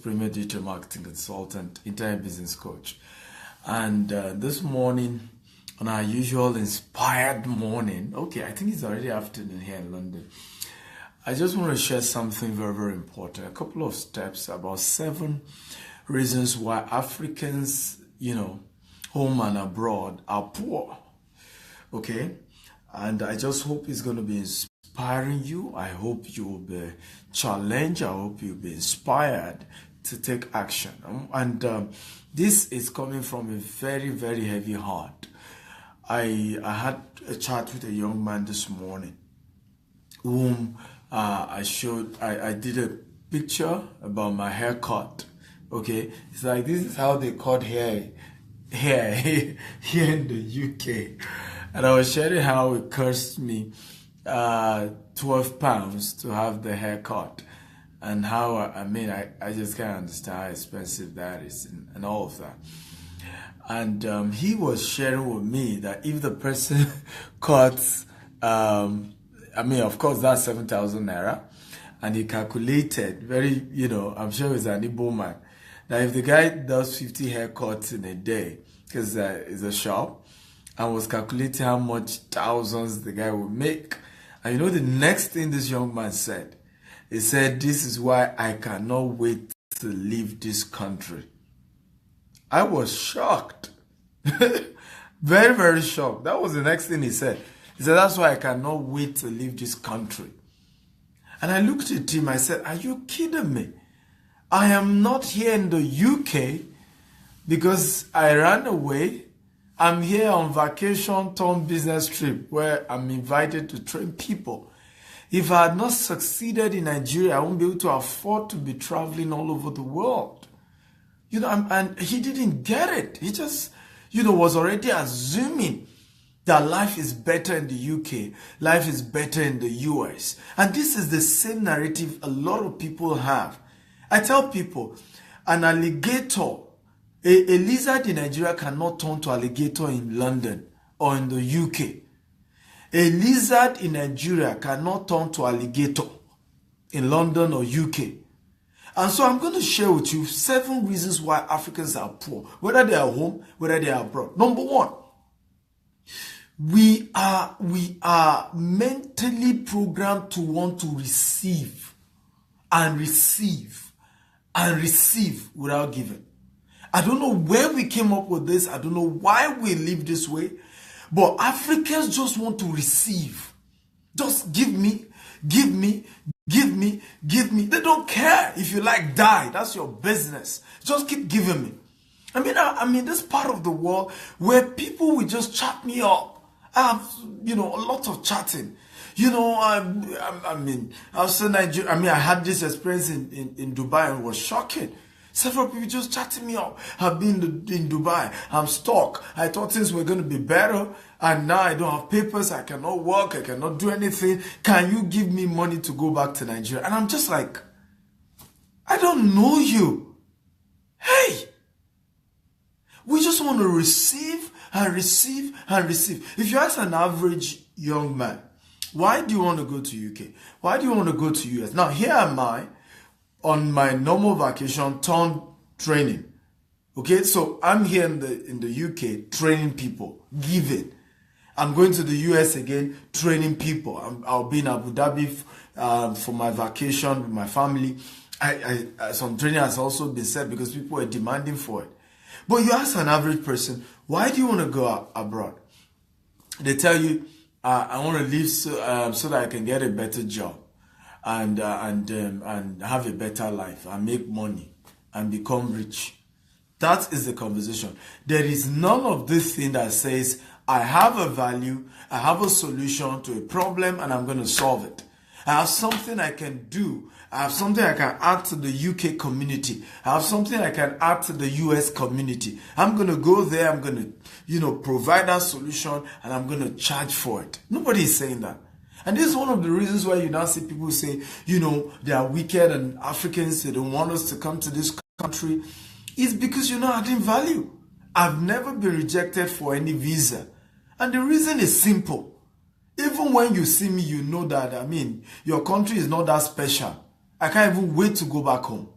Premier Digital Marketing Consultant, Internet Business Coach. And this morning, on our usual inspired morning, okay, I think it's already afternoon here in London, I just want to share something very, very important. A couple of steps about 7 reasons why Africans, home and abroad are poor. Okay? And I just hope it's going to be inspiring you. I hope you will be challenged. I hope you'll be inspired to take action. And this is coming from a very, very heavy heart. I had a chat with a young man this morning whom I did a picture about my haircut. Okay, it's like this is how they cut hair here in the UK, and I was sharing how it cost me 12 pounds to have the haircut, and how I just can't understand how expensive that is and all of that. And he was sharing with me that if the person cuts, of course that's 7,000 naira, and he calculated very, I'm sure he's an Igbo man. Now, if the guy does 50 haircuts in a day, because it's a shop, and was calculating how much thousands the guy would make, and the next thing this young man said, he said, "This is why I cannot wait to leave this country." I was shocked. Very, very shocked. That was the next thing he said. He said, "That's why I cannot wait to leave this country." And I looked at him, I said, "Are you kidding me? I am not here in the UK because I ran away. I'm here on vacation turned business trip where I'm invited to train people. If I had not succeeded in Nigeria, I won't be able to afford to be traveling all over the world." And he didn't get it. He just, was already assuming that life is better in the UK, life is better in the US. And this is the same narrative a lot of people have. I tell people, an alligator, a lizard in Nigeria cannot turn to alligator in London or in the UK. A lizard in Nigeria cannot turn to alligator in London or UK. And so I'm going to share with you 7 reasons why Africans are poor, whether they are home, whether they are abroad. Number 1, we are mentally programmed to want to receive and receive and receive without giving. I don't know where we came up with this. I don't know why we live this way. But Africans just want to receive. Just give me, give me, give me, give me. They don't care if you die. That's your business. Just keep giving me. I mean, this part of the world where people will just chat me up. I have, a lot of chatting. I was in Nigeria. I had this experience in Dubai and it was shocking. Several people just chatting me up. I've been in Dubai. I'm stuck. I thought things were going to be better. And now I don't have papers. I cannot work. I cannot do anything. Can you give me money to go back to Nigeria? And I'm just like, I don't know you. Hey, we just want to receive and receive and receive. If you ask an average young man, why do you want to go to UK? Why do you want to go to US? Now, here am I on my normal vacation turned training. Okay, so I'm here in the UK training people, giving. I'm going to the US again, training people. I'll be in Abu Dhabi for my vacation with my family. Some training has also been set because people are demanding for it. But you ask an average person, why do you want to go abroad? They tell you, I want to leave so that I can get a better job and have a better life and make money and become rich. That is the conversation. There is none of this thing that says, I have a value, I have a solution to a problem, and I'm going to solve it. I have something I can do. I have something I can add to the UK community. I have something I can add to the US community. I'm going to go there. I'm going to, provide that solution, and I'm going to charge for it. Nobody is saying that. And this is one of the reasons why you now see people say, they are wicked and Africans, they don't want us to come to this country. It's because you're not adding value. I've never been rejected for any visa. And the reason is simple. Even when you see me, you know that, your country is not that special. I can't even wait to go back home.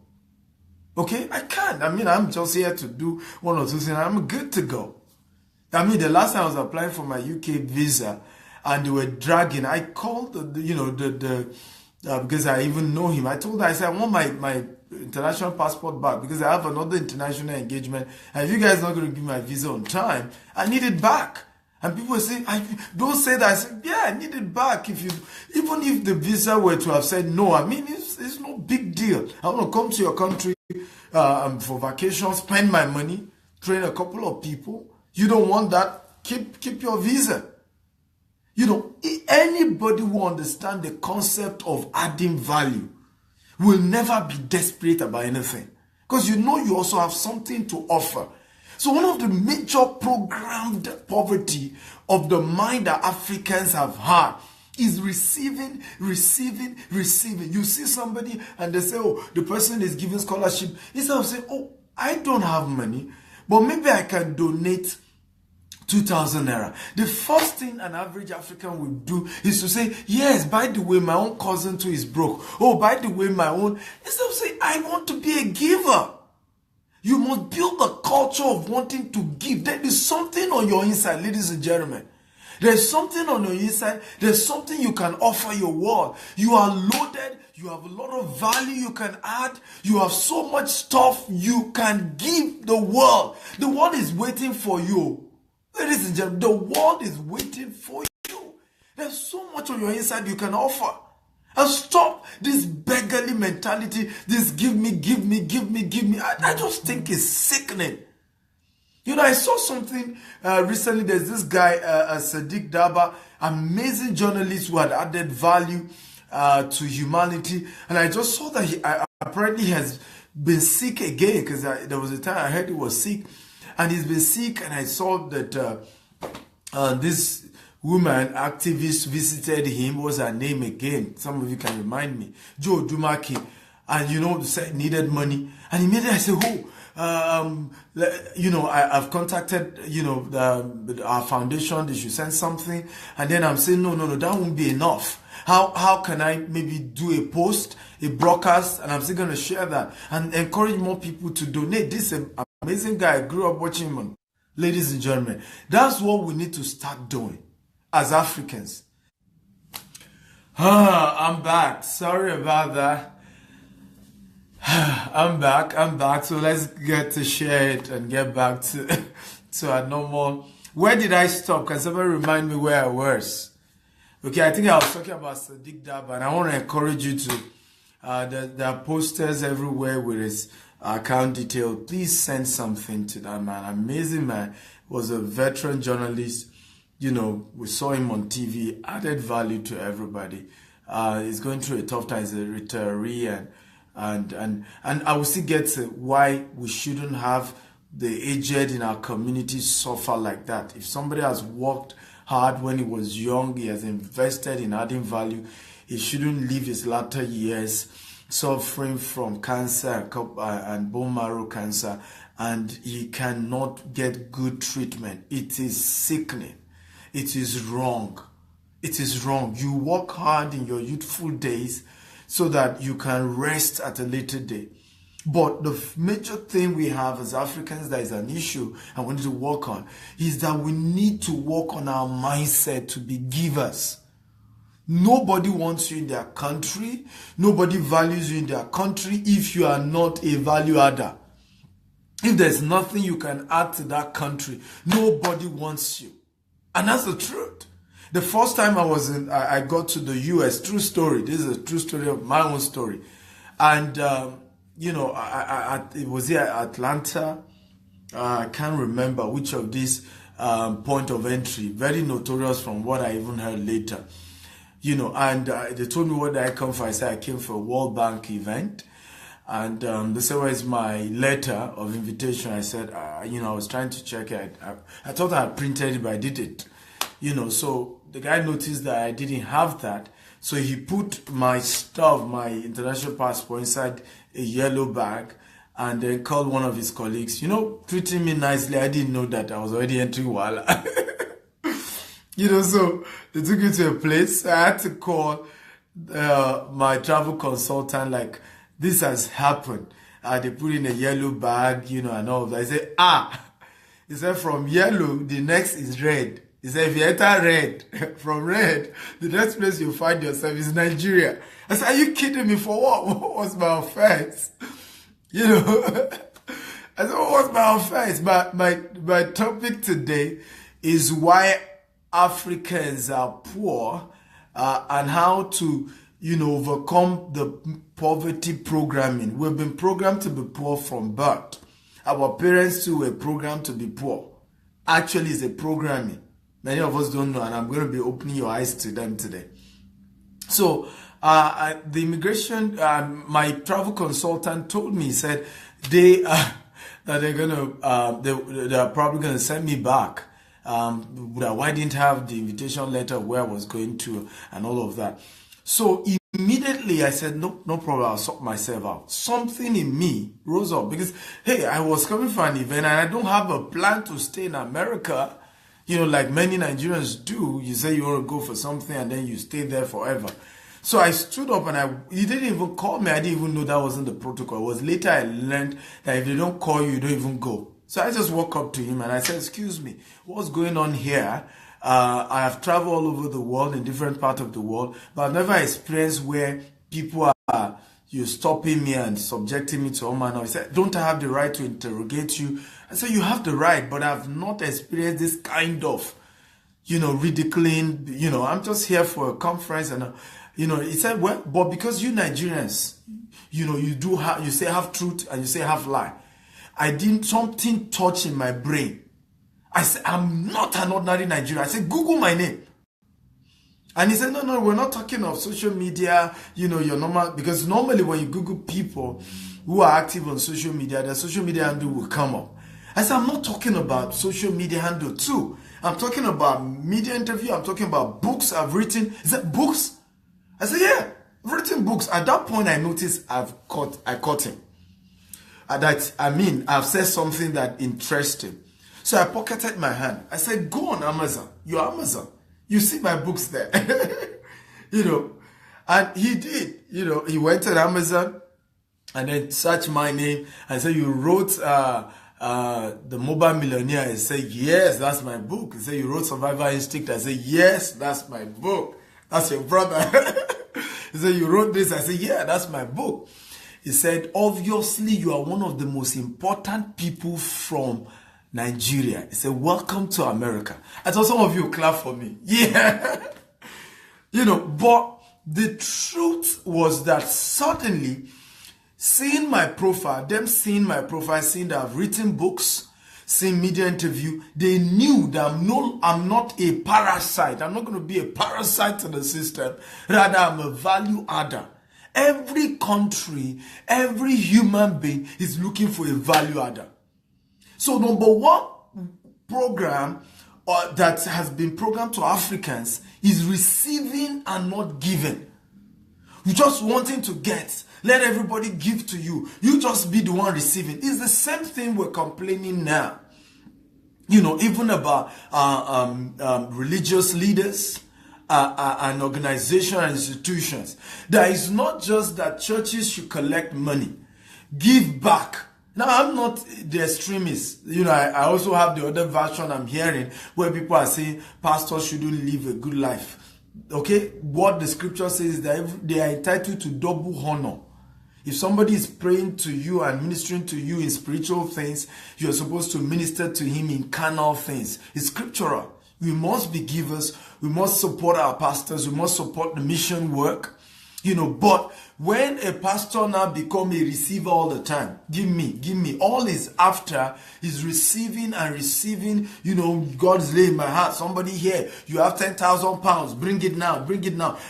Okay, I can't. I mean, I'm just here to do one or two things. I'm good to go. I mean, the last time I was applying for my UK visa, and they were dragging. I called because I even know him. I told her, I said, I want my international passport back because I have another international engagement. And if you guys are not going to give my visa on time, I need it back. And people say, don't say that. I said, yeah, I need it back. Even if the visa were to have said no, I mean, it's no big deal. I want to come to your country for vacation, spend my money, train a couple of people. You don't want that? Keep your visa. You know, anybody who understands the concept of adding value will never be desperate about anything. Because you know you also have something to offer. So one of the major programmed poverty of the mind that Africans have had is receiving. You see somebody and they say, oh, the person is giving scholarship. Instead of saying, oh, I don't have money, but maybe I can donate 2,000 naira. The first thing an average African will do is to say, yes, by the way, my own cousin too is broke. Oh, by the way, my own. Instead of saying, I want to be a giver. You must build a culture of wanting to give. There is something on your inside, ladies and gentlemen. There's something on your inside. There's something you can offer your world. You are loaded. You have a lot of value you can add. You have so much stuff you can give the world. The world is waiting for you. Ladies and gentlemen, the world is waiting for you. There's so much on your inside you can offer. And stop this beggarly mentality, this give me. I just think it's sickening. You know, I saw something recently. There's this guy, Sadiq Daba, amazing journalist who had added value to humanity. And I just saw that he apparently has been sick again, because there was a time I heard he was sick. And he's been sick, and I saw that this woman activist visited him. What's her name again? Some of you can remind me. Joe Dumaki. And, you know, needed money. And immediately I said, I've contacted, our foundation. They should send something. And then I'm saying, no, that won't be enough. How can I maybe do a post, a broadcast, and I'm still going to share that and encourage more people to donate. This is an amazing guy. I grew up watching him. Ladies and gentlemen, that's what we need to start doing as Africans. I'm back. Sorry about that. I'm back. So let's get to share it and get back to our normal. Where did I stop? Can somebody remind me where I was? Okay, I think I was talking about Sadiq Daba, and I want to encourage you to, there are posters everywhere with his account detail. Please send something to that man. Amazing man. Was a veteran journalist. You know, we saw him on TV, added value to everybody. He's going through a tough time as a retiree, and I will still get to why we shouldn't have the aged in our community suffer like that. If somebody has worked hard when he was young, he has invested in adding value, he shouldn't live his latter years suffering from cancer and bone marrow cancer, and he cannot get good treatment. It is sickening. It is wrong. It is wrong. You work hard in your youthful days so that you can rest at a later day. But the major thing we have as Africans that is an issue and we need to work on is that we need to work on our mindset to be givers. Nobody wants you in their country. Nobody values you in their country if you are not a value adder. If there's nothing you can add to that country, nobody wants you. And that's the truth. The first time I got to the US, true story. This is a true story of my own story. And, it was here at Atlanta. I can't remember which of these point of entry. Very notorious from what I even heard later. And they told me what I come for. I said I came for a World Bank event. And they said, where's my letter of invitation? I said, I was trying to check it. I thought I had printed it, but I didn't. So the guy noticed that I didn't have that. So he put my stuff, my international passport, inside a yellow bag and then called one of his colleagues, treating me nicely. I didn't know that I was already entering Wala. So they took me to a place. I had to call my travel consultant, like, this has happened. they put in a yellow bag, and all of that. He said, he said, from yellow, the next is red. He said, if you enter red, from red, the next place you find yourself is Nigeria. I said, are you kidding me? For what? What was my offense? I said, what was my offense? My topic today is why Africans are poor and how to, overcome the poverty programming. We've been programmed to be poor from birth. Our parents too were programmed to be poor. Actually, it's a programming. Many of us don't know, and I'm going to be opening your eyes to them today. So, the immigration, my travel consultant told me, he said that they're probably going to send me back. Why didn't I have the invitation letter where I was going to and all of that. So immediately I said, no problem, I'll sort myself out. Something in me rose up because, hey, I was coming for an event and I don't have a plan to stay in America. Like many Nigerians do, you say you want to go for something and then you stay there forever. So I stood up and he didn't even call me. I didn't even know that wasn't the protocol. It was later I learned that if they don't call you, you don't even go. So I just walked up to him and I said, excuse me, what's going on here? I have traveled all over the world, in different parts of the world, but I've never experienced where people are stopping me and subjecting me to all manner. He said, don't I have the right to interrogate you? I said, you have the right, but I've not experienced this kind of, ridiculing, I'm just here for a conference. And, he said, well, but because you Nigerians, you say half truth and you say half lie. Something touch in my brain. I said, I'm not an ordinary Nigerian. I said, Google my name. And he said, no, we're not talking of social media, your normal, because normally when you Google people who are active on social media, their social media handle will come up. I said, I'm not talking about social media handle too. I'm talking about media interview. I'm talking about books I've written. He said, books? I said, yeah, I've written books. At that point, I noticed I caught him. I've said something that interests him. So I pocketed my hand. I said, go on Amazon. You're Amazon. You see my books there. And he did. He went to Amazon and then searched my name and said, you wrote The Mobile Millionaire. I said, yes, that's my book. He said, you wrote Survival Instinct. I said, yes, that's my book. That's your brother. He said, you wrote this. I said, yeah, that's my book. He said, obviously, you are one of the most important people from Nigeria. He said, welcome to America. I thought some of you clap for me. Yeah. But the truth was that suddenly, seeing my profile, seeing that I've written books, seeing media interview, they knew that I'm not a parasite. I'm not going to be a parasite in the system. Rather, I'm a value adder. Every country, every human being is looking for a value adder. So number one program that has been programmed to Africans is receiving and not giving. You just wanting to get. Let everybody give to you. You just be the one receiving. It's the same thing we're complaining now. Even about religious leaders and organizations and institutions. That is not just that churches should collect money. Give back. Now, I'm not the extremist. I also have the other version I'm hearing where people are saying pastors shouldn't live a good life. Okay? What the scripture says is that they are entitled to double honor. If somebody is praying to you and ministering to you in spiritual things, you're supposed to minister to him in carnal things. It's scriptural. We must be givers. We must support our pastors. We must support the mission work. But when a pastor now become a receiver all the time, give me, all is after is receiving and receiving, God's laying in my heart. Somebody here, you have 10,000 pounds, bring it now.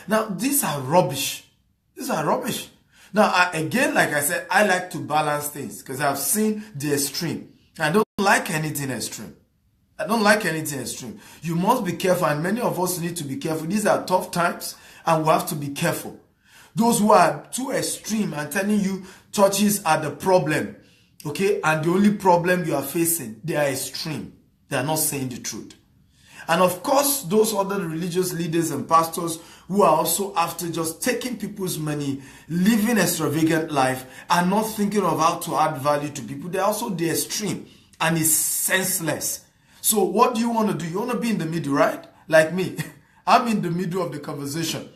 Now, these are rubbish. Now, again, like I said, I like to balance things because I've seen the extreme. I don't like anything extreme. You must be careful, and many of us need to be careful. These are tough times, and we have to be careful. Those who are too extreme and telling you churches are the problem, okay, and the only problem you are facing, they are extreme. They are not saying the truth. And of course, those other religious leaders and pastors who are also after just taking people's money, living extravagant life, and not thinking of how to add value to people. They're also the extreme, and it's senseless. So what do you want to do? You want to be in the middle, right? Like me. I'm in the middle of the conversation,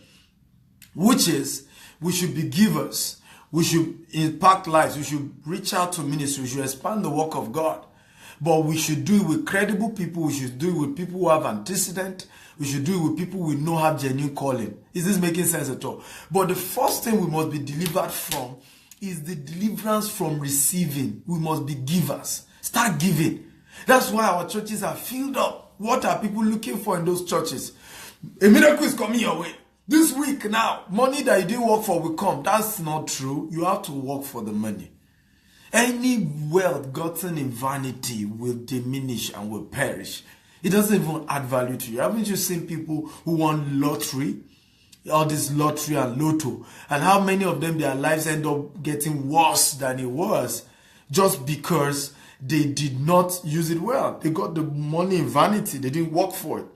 which is we should be givers. We should impact lives. We should reach out to ministry. We should expand the work of God. But we should do it with credible people. We should do it with people who have antecedent. We should do it with people we know have genuine calling. Is this making sense at all? But the first thing we must be delivered from is the deliverance from receiving. We must be givers. Start giving. That's why our churches are filled up. What are people looking for in those churches? A miracle is coming your way. This week now, money that you didn't work for will come. That's not true. You have to work for the money. Any wealth gotten in vanity will diminish and will perish. It doesn't even add value to you. Haven't you seen people who won lottery? All this lottery and lotto. And how many of them, their lives end up getting worse than it was just because they did not use it well. They got the money in vanity. They didn't work for it.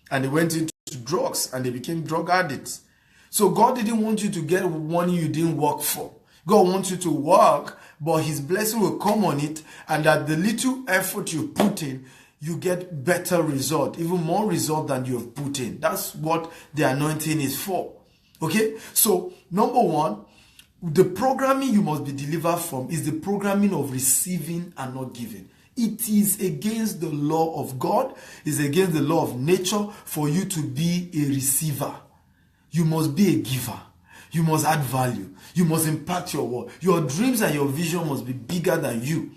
And they went into drugs and they became drug addicts. So God didn't want you to get money you didn't work for. God wants you to work, but his blessing will come on it, and that the little effort you put in, you get better result, even more result than you have put in. That's what the anointing is for. Okay? So, number one, the programming you must be delivered from is the programming of receiving and not giving. It is against the law of God. It's against the law of nature for you to be a receiver. You must be a giver. You must add value. You must impact your world. Your dreams and your vision must be bigger than you.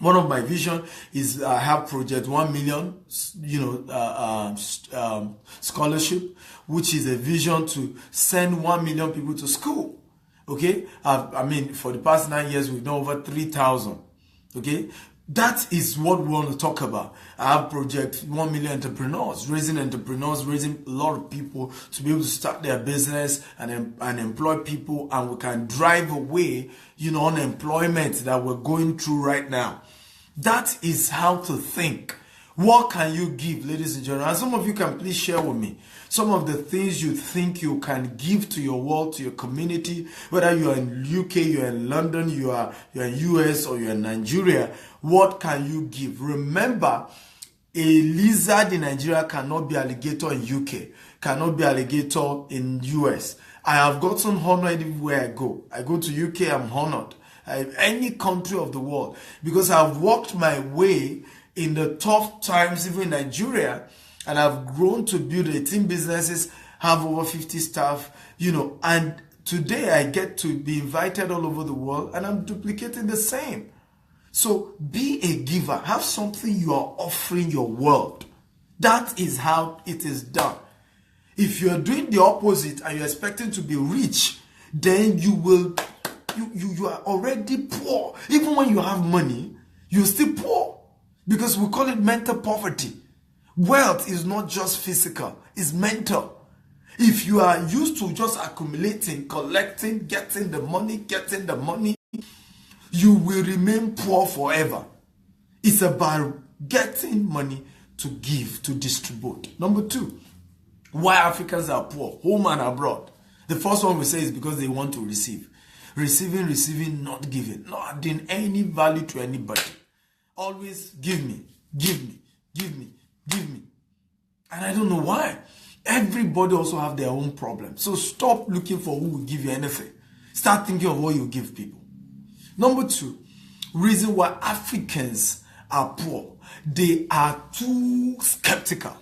One of my vision is I have project 1 million, scholarship, which is a vision to send 1 million people to school. Okay, for the past 9 years we've done over 3,000. Okay, that is what we want to talk about. I have project 1 million entrepreneurs, raising a lot of people to be able to start their business and employ people, and we can drive away, unemployment that we're going through right now. That is how to think. What can you give, ladies and gentlemen? And some of you can please share with me some of the things you think you can give to your world, to your community, whether you are in UK, you are in London, you are in US, or you are in Nigeria. What can you give? Remember, a lizard in Nigeria cannot be alligator in UK, cannot be alligator in US. I have gotten honored everywhere I go. I go to UK, I'm honored. Any country of the world, because I've walked my way in the tough times, even in Nigeria, and I've grown to build 18 businesses, have over 50 staff, and today I get to be invited all over the world, and I'm duplicating the same. So be a giver. Have something you are offering your world. That is how it is done. If you're doing the opposite and you're expecting to be rich, then you are already poor. Even when you have money, you're still poor. Because we call it mental poverty. Wealth is not just physical, it's mental. If you are used to just accumulating, collecting, getting the money, you will remain poor forever. It's about getting money to give, to distribute. Number two, why Africans are poor, home and abroad. The first one we say is because they want to receive. Receiving, not giving. Not adding any value to anybody. Always give me. And I don't know why. Everybody also have their own problem. So stop looking for who will give you anything. Start thinking of what you give people. Number two, reason why Africans are poor. They are too skeptical.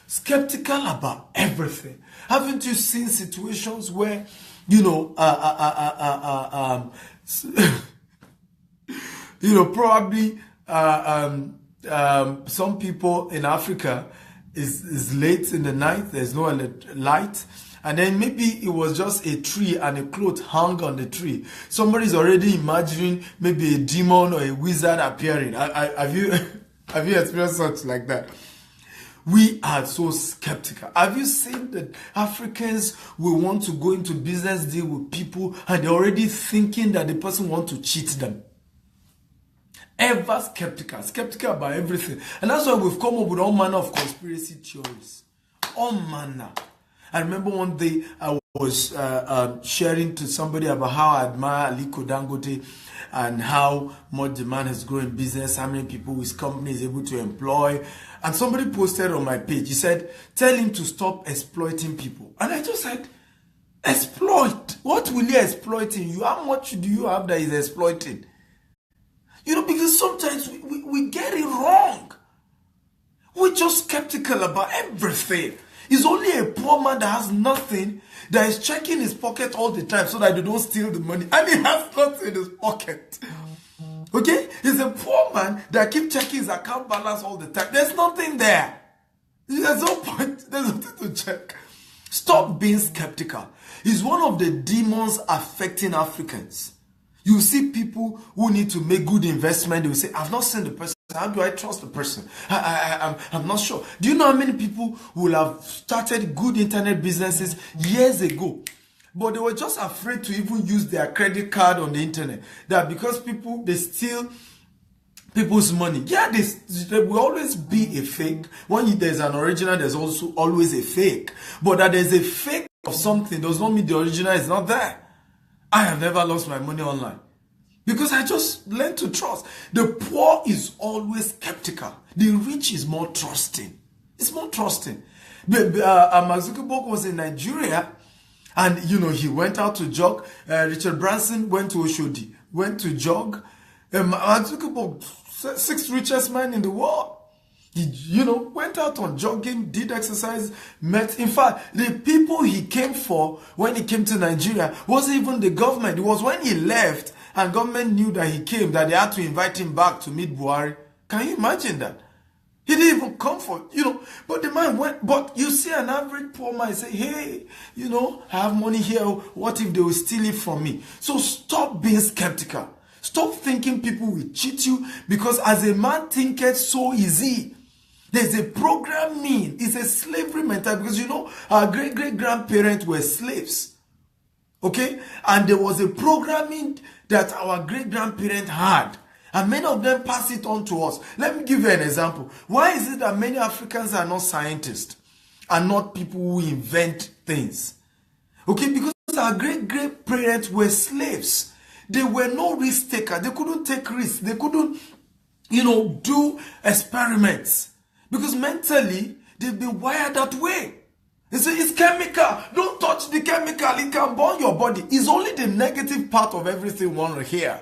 Skeptical about everything. Haven't you seen situations where, probably some people in Africa is late in the night, there's no light, and then maybe it was just a tree and a cloth hung on the tree. Somebody's already imagining maybe a demon or a wizard appearing. Have you experienced such like that? We are so skeptical. Have you seen that Africans will want to go into business deal with people and they're already thinking that the person wants to cheat them? Ever skeptical about everything. And that's why we've come up with all manner of conspiracy theories. All manner. I remember one day I was sharing to somebody about how I admire Aliko Dangote and how much the man has grown in business, how many people his company is able to employ. And somebody posted on my page, he said, tell him to stop exploiting people. And I just said, exploit? What will he exploit in you? How much do you have that he's exploiting? Because sometimes we get it wrong. We're just skeptical about everything. It's only a poor man that has nothing that is checking his pocket all the time so that they don't steal the money. And he has nothing in his pocket. Okay? He's a poor man that keeps checking his account balance all the time. There's nothing there. There's no point. There's nothing to check. Stop being skeptical. It's one of the demons affecting Africans. You see people who need to make good investment. They will say, I've not seen the person. How do I trust the person? I'm not sure. Do you know how many people will have started good internet businesses years ago, but they were just afraid to even use their credit card on the internet? That because they steal people's money. Yeah, there will always be a fake. When there's an original, there's also always a fake. But that there's a fake of something does not mean the original is not there. I have never lost my money online. Because I just learned to trust. The poor is always skeptical. The rich is more trusting. It's more trusting. Mark Zuckerberg was in Nigeria, and he went out to jog. Richard Branson went to Oshodi, went to jog. Mark Zuckerberg, 6th richest man in the world. He, went out on jogging, did exercise, met. In fact, the people he came for when he came to Nigeria wasn't even the government. It was when he left and government knew that he came that they had to invite him back to meet Buhari. Can you imagine that? He didn't even come for, but the man went. But you see an average poor man say, hey, I have money here. What if they will steal it from me? So stop being skeptical. Stop thinking people will cheat you, because as a man thinketh, so is he. There's a programming. It's a slavery mentality, because our great-great-grandparents were slaves. Okay? And there was a programming that our great-grandparents had. And many of them pass it on to us. Let me give you an example. Why is it that many Africans are not scientists and not people who invent things? Okay? Because our great-great-parents were slaves. They were no risk takers. They couldn't take risks. They couldn't, do experiments. Because mentally, they've been wired that way. They say, it's chemical. Don't touch the chemical. It can burn your body. It's only the negative part of everything we want to hear.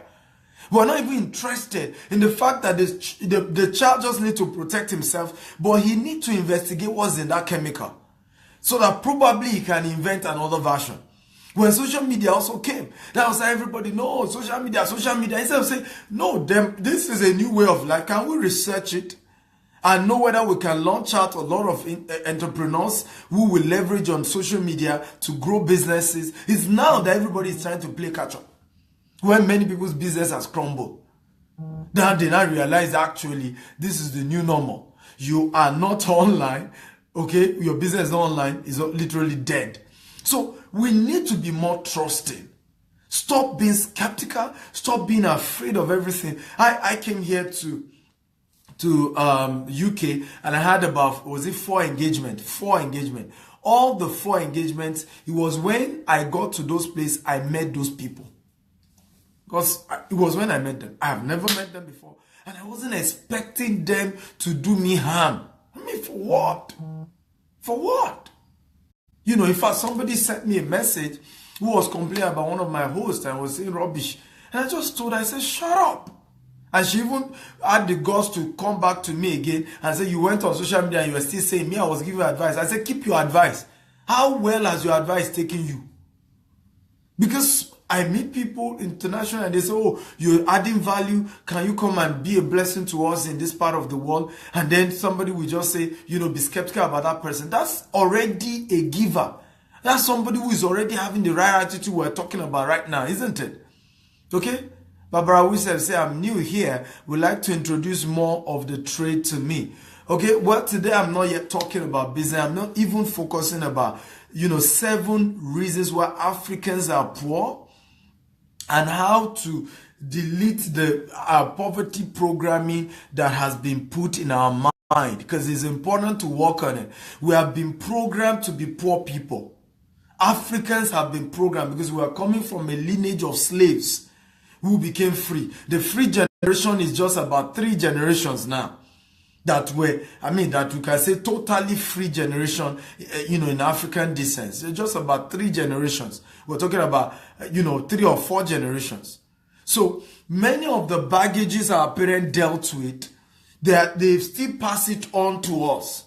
We're not even interested in the fact that the child just needs to protect himself, but he needs to investigate what's in that chemical, so that probably he can invent another version. When social media also came, that was how everybody knows social media. Instead of saying, no, this is a new way of life. Can we research it and know whether we can launch out a lot of entrepreneurs who will leverage on social media to grow businesses? It's now that everybody is trying to play catch up, when many people's business has crumbled. Now they now realize actually this is the new normal. You are not online, okay? Your business is not online, is literally dead. So we need to be more trusting. Stop being skeptical. Stop being afraid of everything. I came here to UK, and I had about, 4 engagements? All the 4 engagements, it was when I got to those places, I met those people. Because it was when I met them. I have never met them before. And I wasn't expecting them to do me harm. I mean, for what? For what? In fact, somebody sent me a message who was complaining about one of my hosts and was saying rubbish. And I just told her, I said, shut up. And she even had the guts to come back to me again and say, you went on social media and you were still saying me, I was giving you advice. I said, keep your advice. How well has your advice taken you? Because I meet people internationally and they say, oh, you're adding value. Can you come and be a blessing to us in this part of the world? And then somebody will just say, be skeptical about that person. That's already a giver. That's somebody who is already having the right attitude we're talking about right now, isn't it? Okay? Barbara Wissel say, I'm new here. Would like to introduce more of the trade to me. Okay, well, today I'm not yet talking about business. I'm not even focusing about, 7 reasons why Africans are poor and how to delete the poverty programming that has been put in our mind. mind because it's important to work on it. We have been programmed to be poor people. Africans have been programmed because we are coming from a lineage of slaves who became free. The free generation is just about 3 generations now that we can say totally free generation, in African descent. It's just about 3 generations. We're talking about, 3 or 4 generations. So many of the baggages our parents dealt with, they still pass it on to us.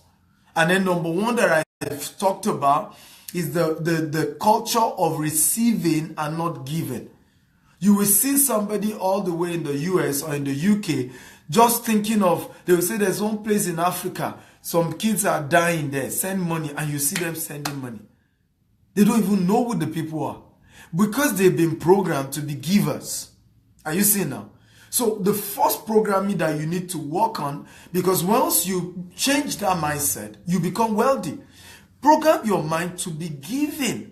And then number one that I've talked about is the culture of receiving and not giving. You will see somebody all the way in the US or in the UK just thinking of, they will say there's one place in Africa, some kids are dying there, send money, and you see them sending money. They don't even know who the people are because they've been programmed to be givers. Are you seeing now? So the first programming that you need to work on, because once you change that mindset, you become wealthy. Program your mind to be giving,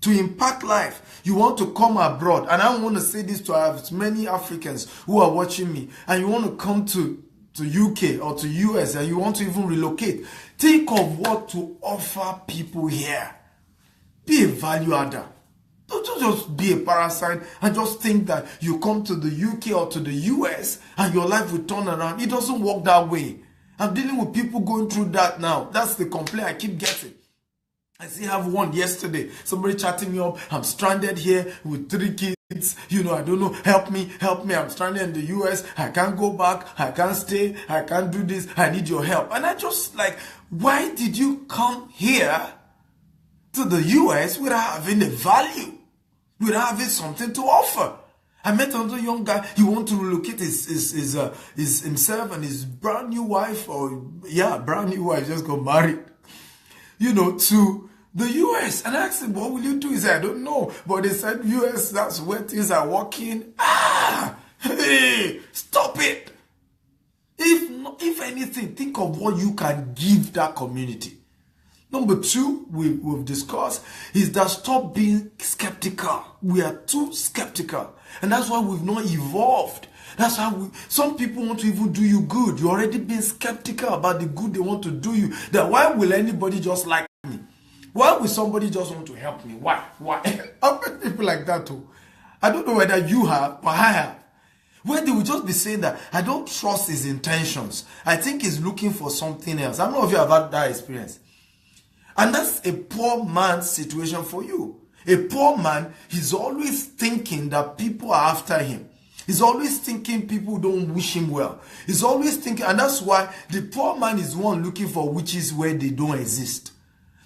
to impact life. You want to come abroad, and I want to say this to as many Africans who are watching me, and you want to come to UK or to US, and you want to even relocate. Think of what to offer people here. Be a value adder. Don't just be a parasite and just think that you come to the UK or to the US and your life will turn around. It doesn't work that way. I'm dealing with people going through that now. That's the complaint I keep getting. I still have one yesterday. Somebody chatting me up. I'm stranded here with 3 kids. I don't know. Help me. I'm stranded in the US. I can't go back. I can't stay. I can't do this. I need your help. And I just why did you come here to the US without having a value, without having something to offer? I met another young guy. He wanted to relocate his himself and his brand new wife, just got married, to the US. And I asked him, what will you do? He said, I don't know. But they said, US, that's where things are working. Hey, stop it. If anything, think of what you can give that community. Number 2, we've discussed, is that stop being skeptical. We are too skeptical. And that's why we've not evolved. That's why some people want to even do you good. You're already being skeptical about the good they want to do you. That why will anybody just like me? Why will somebody just want to help me? Why? I've met people like that too. I don't know whether you have, but I have. Where they will just be saying that I don't trust his intentions. I think he's looking for something else. I don't know if you have had that experience. And that's a poor man's situation for you. A poor man, he's always thinking that people are after him. He's always thinking people don't wish him well. He's always thinking, and that's why the poor man is one looking for witches where they don't exist.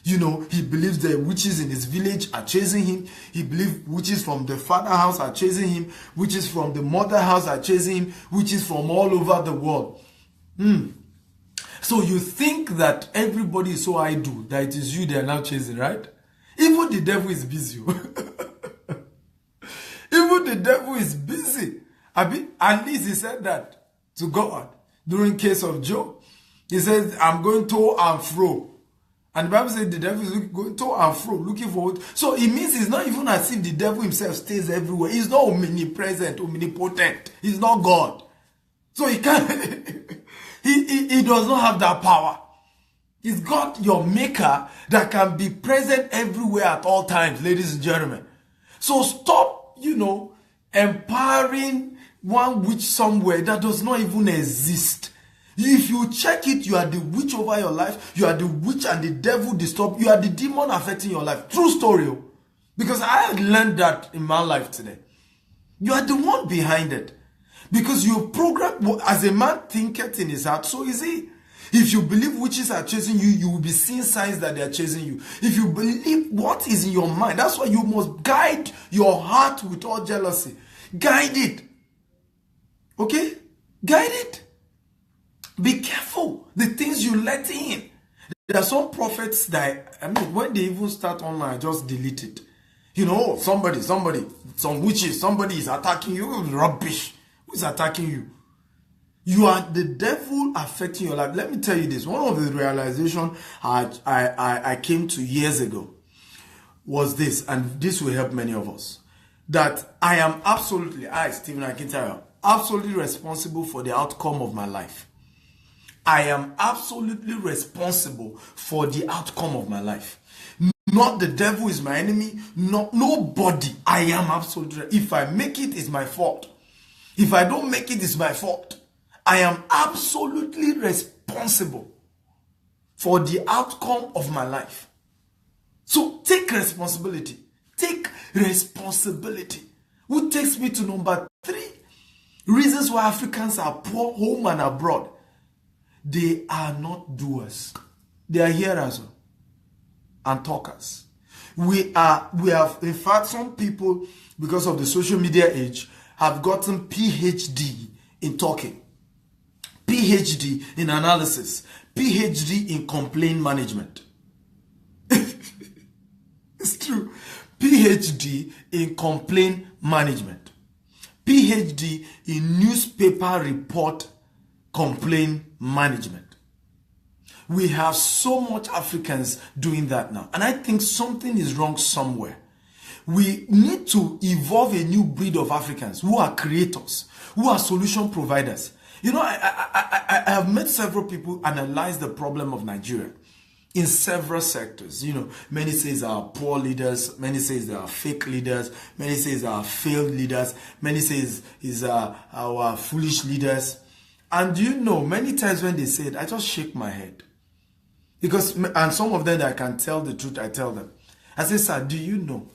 He believes the witches in his village are chasing him. He believes witches from the father house are chasing him. Witches from the mother house are chasing him. Witches from all over the world. So you think that everybody is so idle that it is you they are now chasing, right? Even the devil is busy. Even the devil is busy. At least he said that to God during case of Job. He says, I'm going to and fro. And the Bible says the devil is going to and fro, looking for what. So it means it's not even as if the devil himself stays everywhere. He's not omnipresent, omnipotent. He's not God. So he can't... He does not have that power. He's got your maker that can be present everywhere at all times, ladies and gentlemen. So stop, empowering one witch somewhere that does not even exist. If you check it, you are the witch over your life. You are the witch and the devil disturb. You are the demon affecting your life. True story. Because I had learned that in my life today. You are the one behind it. Because you program, as a man thinketh in his heart, so is he. If you believe witches are chasing you, you will be seeing signs that they are chasing you. If you believe what is in your mind, that's why you must guide your heart with all jealousy. Guide it. Okay? Guide it. Be careful the things you let in. There are some prophets that, when they even start online, just delete it. Somebody, some witches, somebody is attacking you. Rubbish. Who is attacking you? You are the devil affecting your life. Let me tell you this. One of the realizations I came to years ago was this, and this will help many of us. That I am absolutely responsible for the outcome of my life. I am absolutely responsible for the outcome of my life. Not the devil is my enemy, nobody. I am absolutely. If I make it, it's my fault. If I don't make it, it's my fault. I am absolutely responsible for the outcome of my life. So take responsibility. Take responsibility. Which takes me to number 3. Reasons why Africans are poor home and abroad. They are not doers. They are hearers and talkers. We have, in fact, some people, because of the social media age, have gotten PhD in talking, PhD in analysis, PhD in complaint management. It's true. PhD in complaint management. PhD in newspaper report complaint management. We have so much Africans doing that now. And I think something is wrong somewhere. We need to evolve a new breed of Africans who are creators, who are solution providers. You know, I have met several people analyze the problem of Nigeria in several sectors. You know, many say they are poor leaders, many say they are fake leaders, many say they are failed leaders, many say is our foolish leaders. And you know, many times when they say it, I just shake my head. Because, and some of them that I can tell the truth, I tell them. I say, sir, do you know,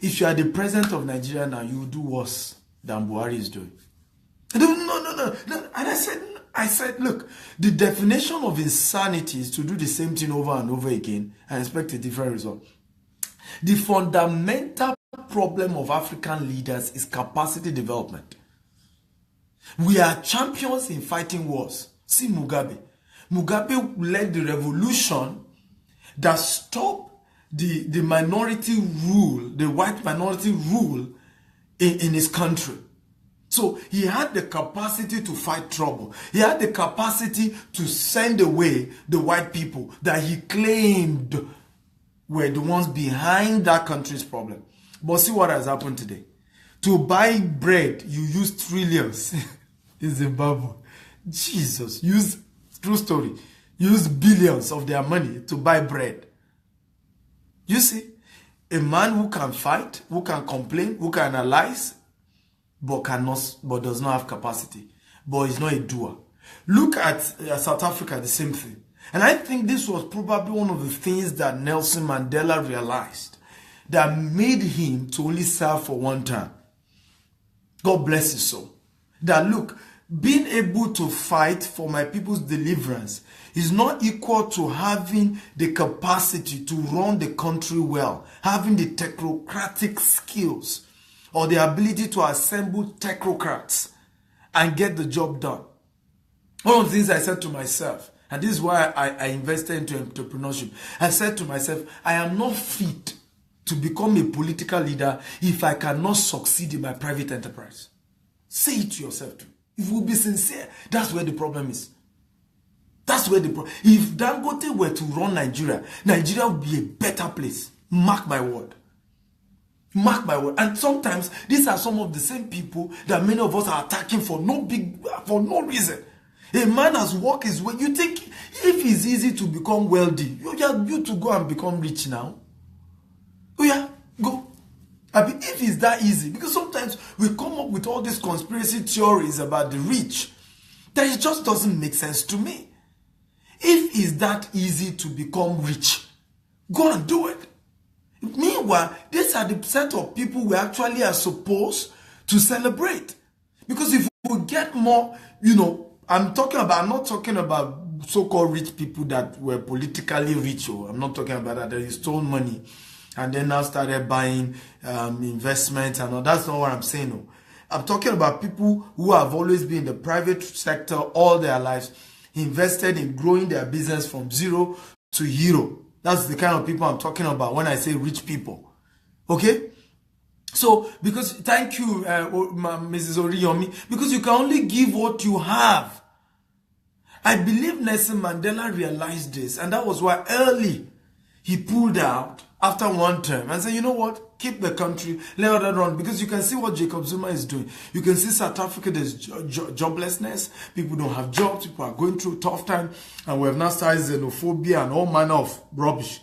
if you are the president of Nigeria now, you will do worse than Buhari is doing. No. And I said, look, the definition of insanity is to do the same thing over and over again and expect a different result. The fundamental problem of African leaders is capacity development. We are champions in fighting wars. See Mugabe. Mugabe led the revolution that stopped the minority rule, the white minority rule in his country. So he had the capacity to fight trouble. He had the capacity to send away the white people that he claimed were the ones behind that country's problem. But see what has happened today. To buy bread, you use trillions in Zimbabwe. Jesus, true story, use billions of their money to buy bread. You see, a man who can fight, who can complain, who can analyze, but does not have capacity, but is not a doer. Look at South Africa, the same thing. And I think this was probably one of the things that Nelson Mandela realized that made him to only serve for one term. God bless his soul. That look, being able to fight for my people's deliverance is not equal to having the capacity to run the country well, having the technocratic skills or the ability to assemble technocrats and get the job done. One of the things I said to myself, and this is why I invested into entrepreneurship, I said to myself, I am not fit to become a political leader if I cannot succeed in my private enterprise. Say it to yourself too. If you will be sincere, that's where the problem is. That's where the problem. If Dangote were to run Nigeria, Nigeria would be a better place. Mark my word. Mark my word. And sometimes these are some of the same people that many of us are attacking for no reason. A man has walked his way. You think if it's easy to become wealthy, you to go and become rich now? Oh yeah, go. I mean, if it's that easy, because sometimes we come up with all these conspiracy theories about the rich, that it just doesn't make sense to me. If it's that easy to become rich, go and do it. Meanwhile, these are the set of people we actually are supposed to celebrate. Because if we get more, I'm not talking about so-called rich people that were politically rich. I'm not talking about that. They stole money and then now started buying investments and all. That's not what I'm saying. No. I'm talking about people who have always been in the private sector all their lives, invested in growing their business from zero to hero. That's the kind of people I'm talking about when I say rich people. Okay? So, because, thank you, Mrs. Oriyomi, because you can only give what you have. I believe Nelson Mandela realized this, and that was why early he pulled out after one term and said, you know what? Keep the country, let other run. Because you can see what Jacob Zuma is doing. You can see South Africa, there's joblessness. People don't have jobs. People are going through a tough time. And we have now started xenophobia and all manner of rubbish.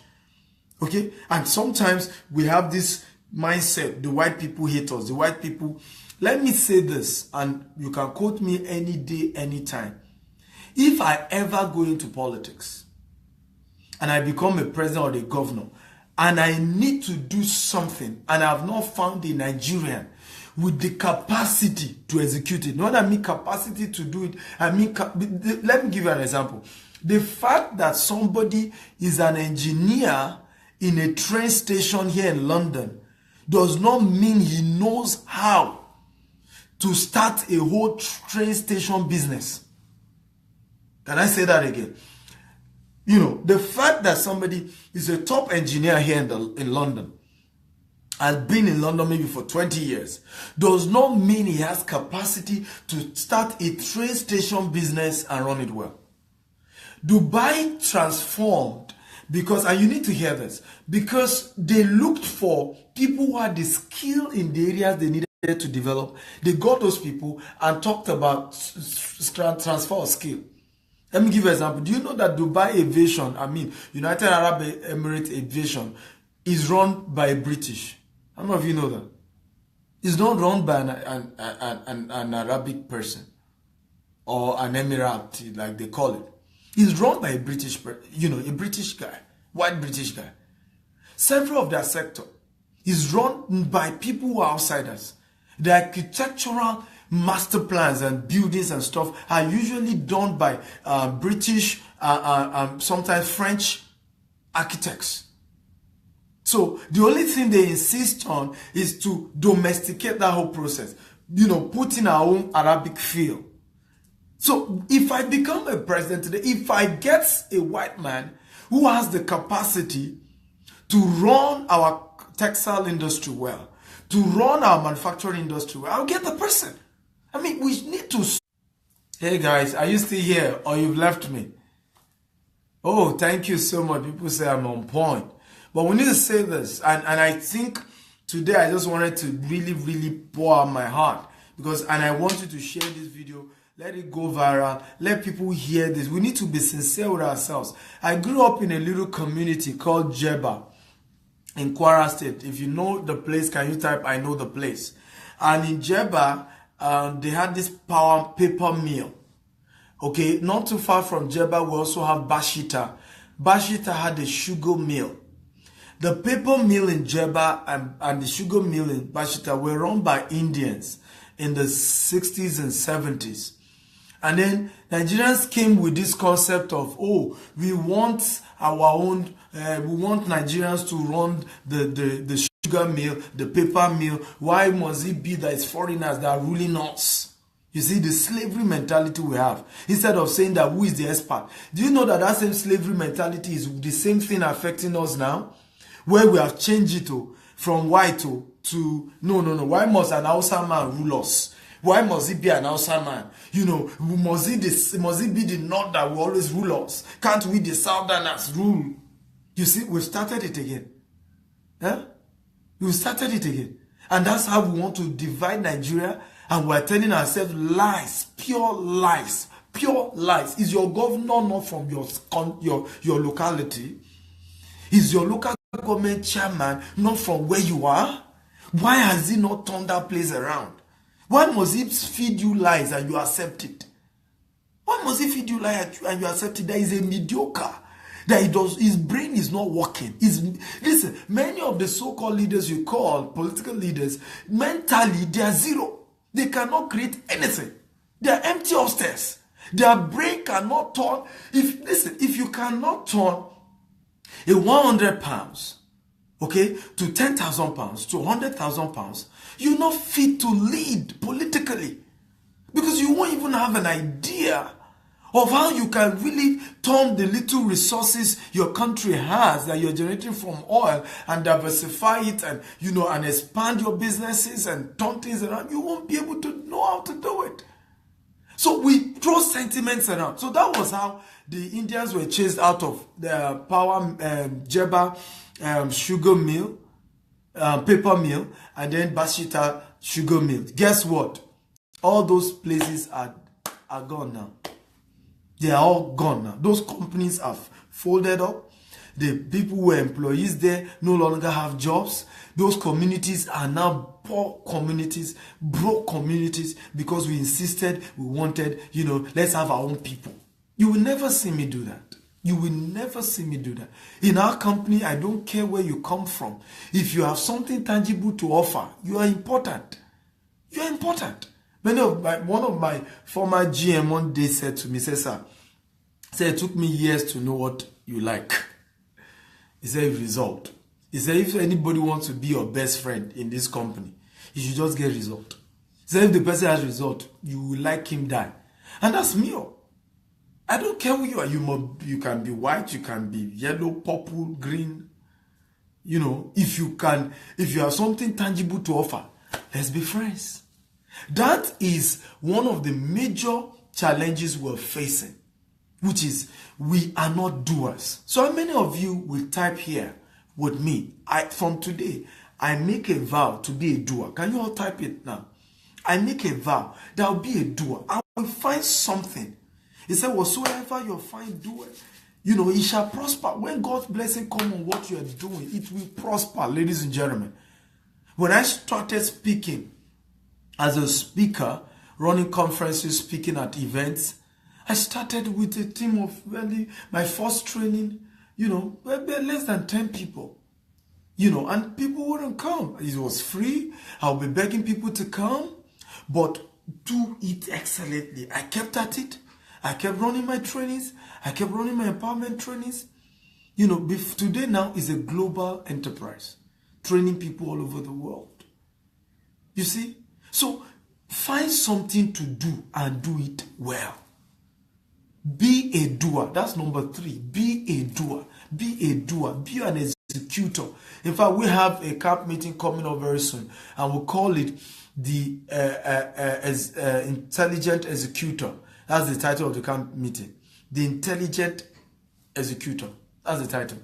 Okay? And sometimes we have this mindset, the white people hate us. The white people... Let me say this, and you can quote me any day, anytime. If I ever go into politics, and I become a president or a governor, and I need to do something, and I have not found a Nigerian with the capacity to execute it. Not I mean capacity to do it, I mean, let me give you an example. The fact that somebody is an engineer in a train station here in London does not mean he knows how to start a whole train station business. Can I say that again? You know, the fact that somebody is a top engineer here in London, has been in London maybe for 20 years, does not mean he has capacity to start a train station business and run it well. Dubai transformed because, and you need to hear this, because they looked for people who had the skill in the areas they needed to develop. They got those people and talked about transfer of skill. Let me give you an example. Do you know that Dubai Aviation, United Arab Emirates Aviation, is run by a British? How many of you know that? It's not run by an Arabic person or an Emirati, like they call it. It's run by a British, a British guy, white British guy. Several of their sector is run by people who are outsiders. The architectural master plans and buildings and stuff are usually done by British, sometimes French architects. So the only thing they insist on is to domesticate that whole process, put in our own Arabic feel. So if I become a president today, if I get a white man who has the capacity to run our textile industry well, to run our manufacturing industry well, I'll get the person. We need to... Hey guys, are you still here or you've left me? Oh, thank you so much. People say I'm on point. But we need to say this. And I think today I just wanted to really, really pour out my heart. And I want you to share this video. Let it go viral. Let people hear this. We need to be sincere with ourselves. I grew up in a little community called Jeba in Kwara State. If you know the place, can you type, I know the place. And in Jeba, they had this paper mill. Okay, not too far from Jeba, we also have Bashita. Bashita had a sugar mill. The paper mill in Jeba and the sugar mill in Bashita were run by Indians in the 60s and 70s. And then Nigerians came with this concept of, we want our own, we want Nigerians to run the sugar mill, the paper mill. Why must it be that it's foreigners that are ruling us? You see, the slavery mentality we have. Instead of saying that who is the expert. Do you know that that same slavery mentality is the same thing affecting us now? Where we have changed it from white to no. Why must an Hausa man rule us? Why must it be an Hausa man? Must it be the North that will always rule us? Can't we the Southerners rule? You see, we've started it again. Huh? We started it again. And that's how we want to divide Nigeria. And we're telling ourselves lies, pure lies, pure lies. Is your governor not from your locality? Is your local government chairman not from where you are? Why has he not turned that place around? Why must he feed you lies and you accept it? Why must he feed you lies and you accept it? That is a mediocre. That his brain is not working. Listen, many of the so-called leaders you call political leaders, mentally they are zero. They cannot create anything. They are empty upstairs. Their brain cannot turn. If you cannot turn a 100 pounds, okay, to 10,000 pounds, to 100,000 pounds, you're not fit to lead politically. Because you won't even have an idea of how you can really turn the little resources your country has that you're generating from oil and diversify it and, and expand your businesses and turn things around. You won't be able to know how to do it. So we throw sentiments around. So that was how the Indians were chased out of the Jeba sugar mill. paper mill, and then Bashita sugar mill. Guess what? All those places are gone now. They are all gone now. Those companies have folded up. The people who were employees there no longer have jobs. Those communities are now poor communities, broke communities, because we insisted, we wanted, let's have our own people. You will never see me do that. You will never see me do that. In our company, I don't care where you come from. If you have something tangible to offer, you are important. You are important. One of my former GM one day said to me, sir, it took me years to know what you like. He said, result. He said, if anybody wants to be your best friend in this company, you should just get result. He said, if the person has result, you will like him die. And that's me. I don't care who you are. You can be white, you can be yellow, purple, green. If you have something tangible to offer, let's be friends. That is one of the major challenges we're facing, which is we are not doers. So how many of you will type here with me? From today, I make a vow to be a doer. Can you all type it now? I make a vow that I'll be a doer. I will find something. He said, whatsoever you find doer, it shall prosper. When God's blessing comes on what you are doing, it will prosper, ladies and gentlemen. When I started speaking as a speaker, running conferences, speaking at events, I started with a team of my first training, less than 10 people, and people wouldn't come. It was free. I'll be begging people to come, but do it excellently. I kept at it. I kept running my trainings. I kept running my empowerment trainings. Today now is a global enterprise, training people all over the world. You see? So find something to do and do it well. Be a doer. That's number 3. Be a doer. Be a doer. Be an executor. In fact, we have a camp meeting coming up very soon, and we'll call it the Intelligent Executor. That's the title of the camp meeting. The Intelligent Executor. That's the title.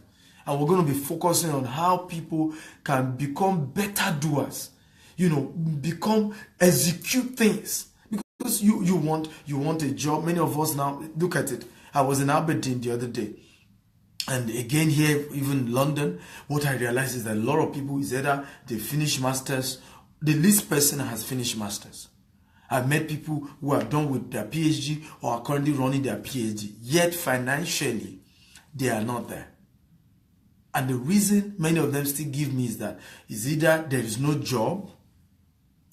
And we're going to be focusing on how people can become better doers. Execute things. Because you want a job. Many of us now, look at it. I was in Aberdeen the other day. And again here, even in London, what I realized is that a lot of people is either they finish masters, the least person has finished masters. I've met people who are done with their PhD or are currently running their PhD, yet financially, they are not there. And the reason many of them still give me is that is either there is no job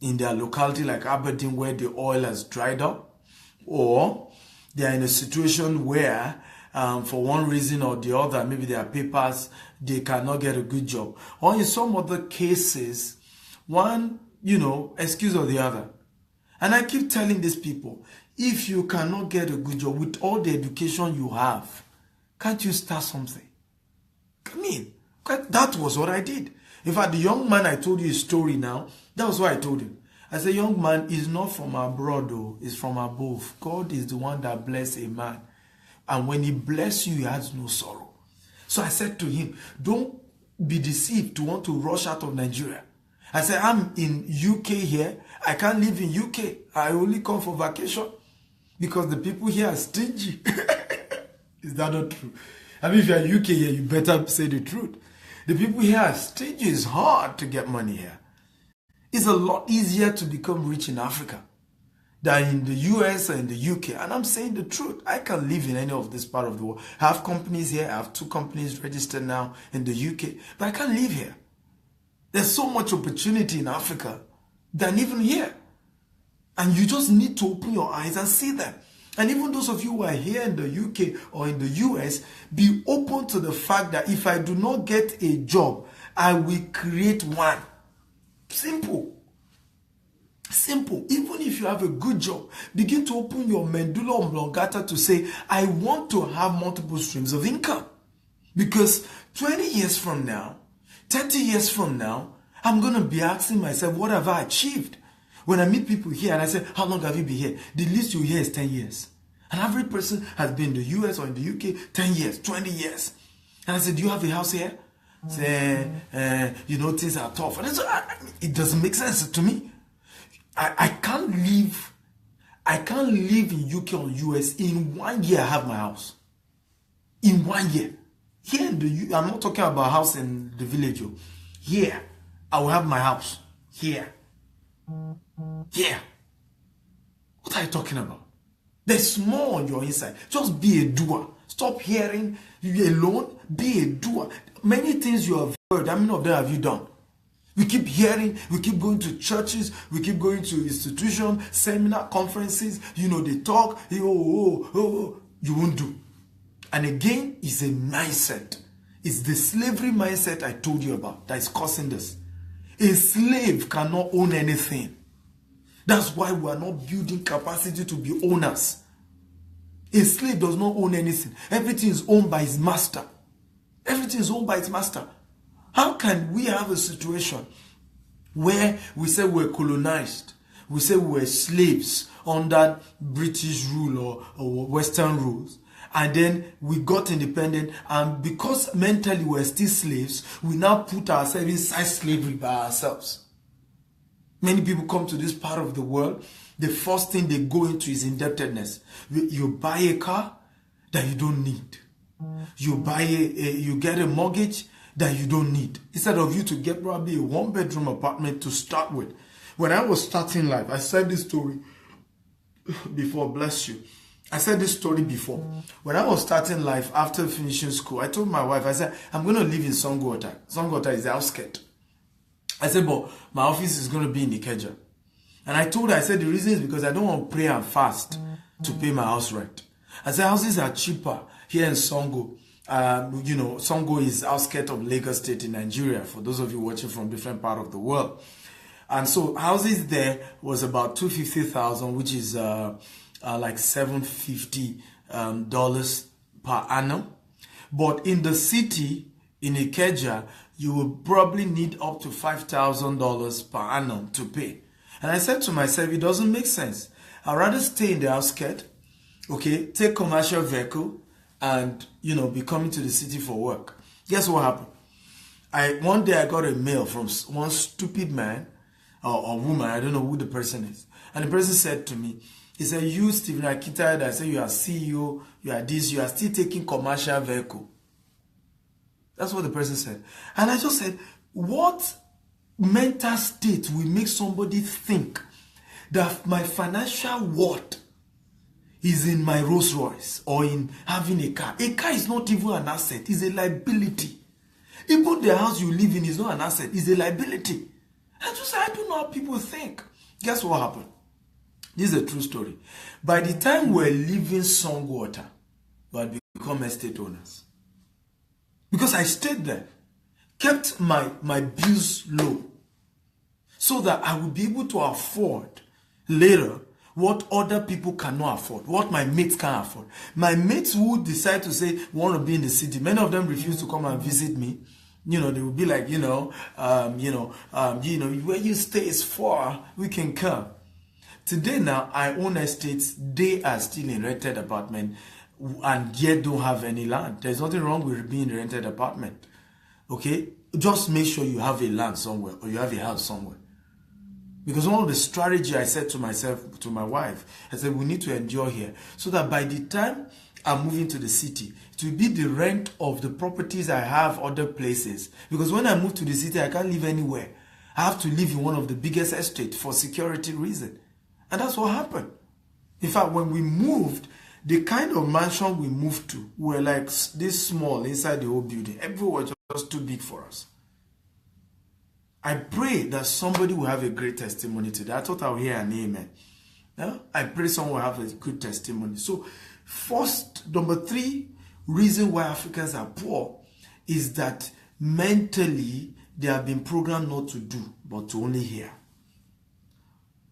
in their locality like Aberdeen where the oil has dried up, or they are in a situation where for one reason or the other, maybe their papers, they cannot get a good job. Or in some other cases, one, excuse or the other. And I keep telling these people, if you cannot get a good job with all the education you have, can't you start something? That was what I did. In fact, the young man I told you a story now, that was what I told him. I said, young man is not from abroad, though, it's from above. God is the one that bless a man. And when he bless you, he has no sorrow. So I said to him, don't be deceived to want to rush out of Nigeria. I said, I'm in UK here. I can't live in UK. I only come for vacation because the people here are stingy. Is that not true? If you're in UK here, you better say the truth. The people here are stingy. It's hard to get money here. It's a lot easier to become rich in Africa than in the US or in the UK. And I'm saying the truth. I can live in any of this part of the world. I have companies here. I have 2 companies registered now in the UK. But I can't live here. There's so much opportunity in Africa than even here. And you just need to open your eyes and see them. And even those of you who are here in the UK or in the US, be open to the fact that if I do not get a job, I will create one. Simple. Simple. Even if you have a good job, begin to open your medulla oblongata to say, I want to have multiple streams of income. Because 20 years from now, 30 years from now, I'm going to be asking myself, what have I achieved? When I meet people here and I say, how long have you been here? The least you hear is 10 years. An average person has been in the US or in the UK 10 years, 20 years. And I said, do you have a house here? say, things are tough. And it doesn't make sense to me. I can't live in UK or US. In 1 year, I have my house. In 1 year. Here in the I'm not talking about house in the village. Here, I will have my house. Here. Here. What are you talking about? There's more on your inside. Just be a doer. Stop hearing you alone. Be a doer. Many things you have heard, how many of them have you done? We keep hearing, we keep going to churches, we keep going to institutions, seminar, conferences, they talk, you won't do. And again, it's a mindset. It's the slavery mindset I told you about that is causing this. A slave cannot own anything. That's why we are not building capacity to be owners. A slave does not own anything. Everything is owned by his master. Everything is owned by his master. How can we have a situation where we say we're colonized, we say we're slaves under British rule or Western rules, and then we got independent, and because mentally we're still slaves, we now put ourselves inside slavery by ourselves? Many people come to this part of the world, the first thing they go into is indebtedness. You buy a car that you don't need. You get a mortgage that you don't need. Instead of you to get probably a 1-bedroom apartment to start with. When I was starting life, I said this story before, bless you. I said this story before. When I was starting life after finishing school, I told my wife, I said, I'm going to live in Songwater. Songwater is the outskirts. I said, but my office is going to be in Ikeja. And I told her, I said, the reason is because I don't want to pray and fast to pay my house rent. I said, houses are cheaper here in Songo. Songo is outskirts of Lagos State in Nigeria, for those of you watching from different part of the world. And so houses there was about $250,000, which is like $750 per annum. But in the city, in Ikeja, you will probably need up to $5,000 per annum to pay. And I said to myself, it doesn't make sense. I'd rather stay in the outskirts, take commercial vehicle, and be coming to the city for work. Guess what happened? One day I got a mail from one stupid man or woman, I don't know who the person is. And the person said to me, he said, you, Stephen Akita, I said, you are CEO, you are this, you are still taking commercial vehicle. That's what the person said. And I just said, what mental state will make somebody think that my financial worth is in my Rolls Royce or in having a car? A car is not even an asset, it's a liability. Even the house you live in is not an asset, it's a liability. I don't know how people think. Guess what happened? This is a true story. By the time we're leaving Songwater, we had become estate owners. Because I stayed there, kept my bills low, so that I would be able to afford later what other people cannot afford, what my mates can't afford. My mates who decide to say, want to be in the city, many of them refuse to come and visit me. They will be like, where you stay is far, we can come. Today now, I own estates, they are still in rented apartment and yet don't have any land. There's nothing wrong with being in a rented apartment. Okay? Just make sure you have a land somewhere or you have a house somewhere. Because one of the strategy I said to myself, to my wife, I said, we need to endure here so that by the time I'm moving to the city, it will be the rent of the properties I have other places. Because when I move to the city, I can't live anywhere. I have to live in one of the biggest estates for security reason. And that's what happened. In fact, when we moved, the kind of mansion we moved to were like this small inside the whole building. Everywhere was just too big for us. I pray that somebody will have a great testimony today. I thought I would hear an amen. Yeah? I pray someone will have a good testimony. So, number 3 reason why Africans are poor is that mentally they have been programmed not to do, but to only hear.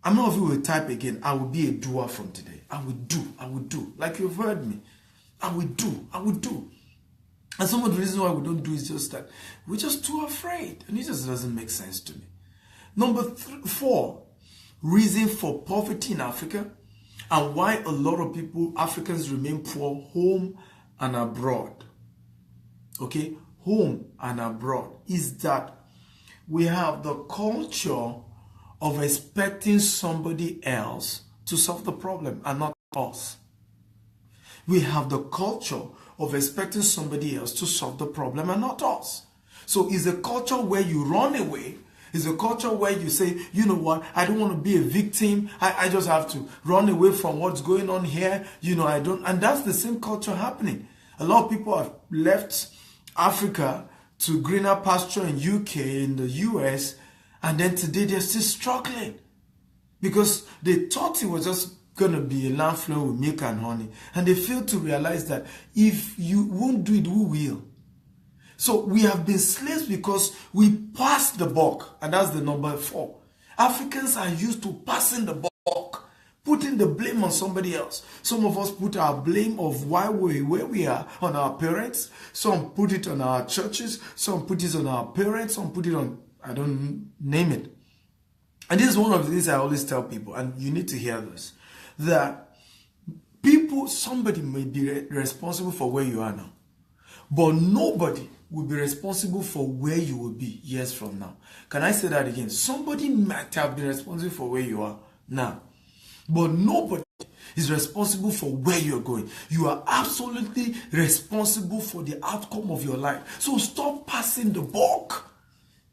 I'm not of you will type again, I will be a doer from today. I will do. Like you've heard me. I will do. And some of the reasons why we don't do is just that we're just too afraid. And it just doesn't make sense to me. Number 4, reason for poverty in Africa and why a lot of Africans remain poor home and abroad. Okay? home and abroad is that we have the culture of expecting somebody else to solve the problem and not us. We have the culture of expecting somebody else to solve the problem and not us. So it's a culture where you run away. It's a culture where you say, you know what, I don't want to be a victim. I just have to run away from what's going on here. I don't. And that's the same culture happening. A lot of people have left Africa to greener pasture in UK, in the US, and then today they're still struggling because they thought it was just going to be a land flowing with milk and honey. And they failed to realize that if you won't do it, who will? So we have been slaves because we passed the buck, and that's the number 4. Africans are used to passing the buck, putting the blame on somebody else. Some of us put our blame of why we're where we are on our parents. Some put it on our churches. Some put it on our parents. Some put it on, I don't name it. And this is one of the things I always tell people, and you need to hear this, that somebody may be responsible for where you are now, but nobody will be responsible for where you will be years from now. Can I say that again? Somebody might have been responsible for where you are now, but nobody is responsible for where you're going. You are absolutely responsible for the outcome of your life. So stop passing the buck.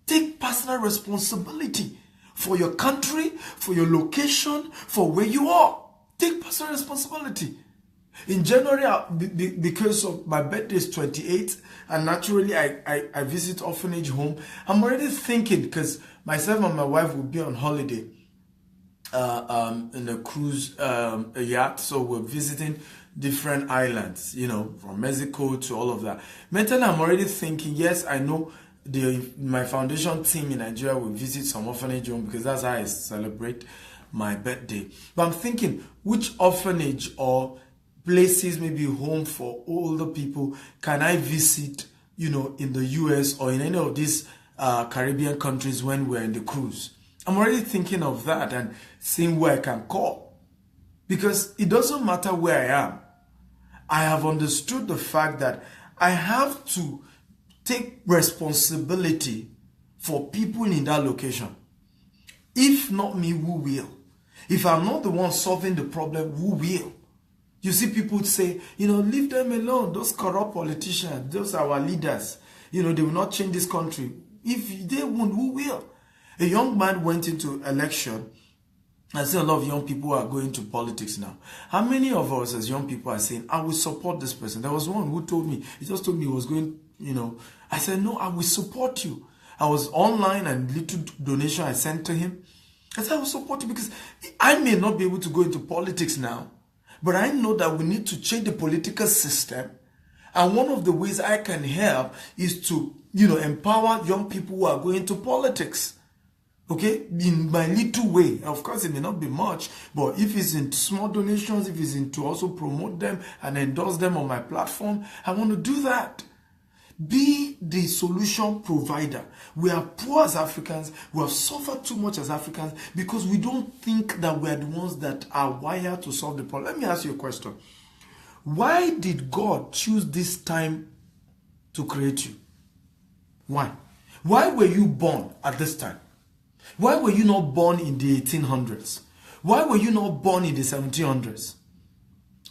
Take personal responsibility for your country, for your location, for where you are. Take personal responsibility. In January, because of my birthday is 28, and naturally I visit orphanage home, I'm already thinking, because myself and my wife will be on holiday in a cruise a yacht, so we're visiting different islands, from Mexico to all of that. Mentally, I'm already thinking, yes, I know my foundation team in Nigeria will visit some orphanage home because that's how I celebrate my birthday. But I'm thinking, which orphanage or places, maybe home for older people, can I visit, in the US or in any of these Caribbean countries when we're in the cruise? I'm already thinking of that and seeing where I can call. Because it doesn't matter where I am. I have understood the fact that I have to take responsibility for people in that location. If not me, who will? If I'm not the one solving the problem, who will? You see people say, leave them alone. Those corrupt politicians, those are our leaders. They will not change this country. If they won't, who will? A young man went into election. I see a lot of young people are going to politics now. How many of us as young people are saying, I will support this person? There was one who told me, he just told me he was going, I said, no, I will support you. I was online and little donation I sent to him. I said, I will support you because I may not be able to go into politics now, but I know that we need to change the political system. And one of the ways I can help is to, empower young people who are going into politics. Okay? In my little way. Of course, it may not be much, but if it's in small donations, if it's in to also promote them and endorse them on my platform, I want to do that. Be the solution provider. We are poor as Africans. We have suffered too much as Africans because we don't think that we are the ones that are wired to solve the problem. Let me ask you a question. Why did God choose this time to create you? Why? Why were you born at this time? Why were you not born in the 1800s? Why were you not born in the 1700s?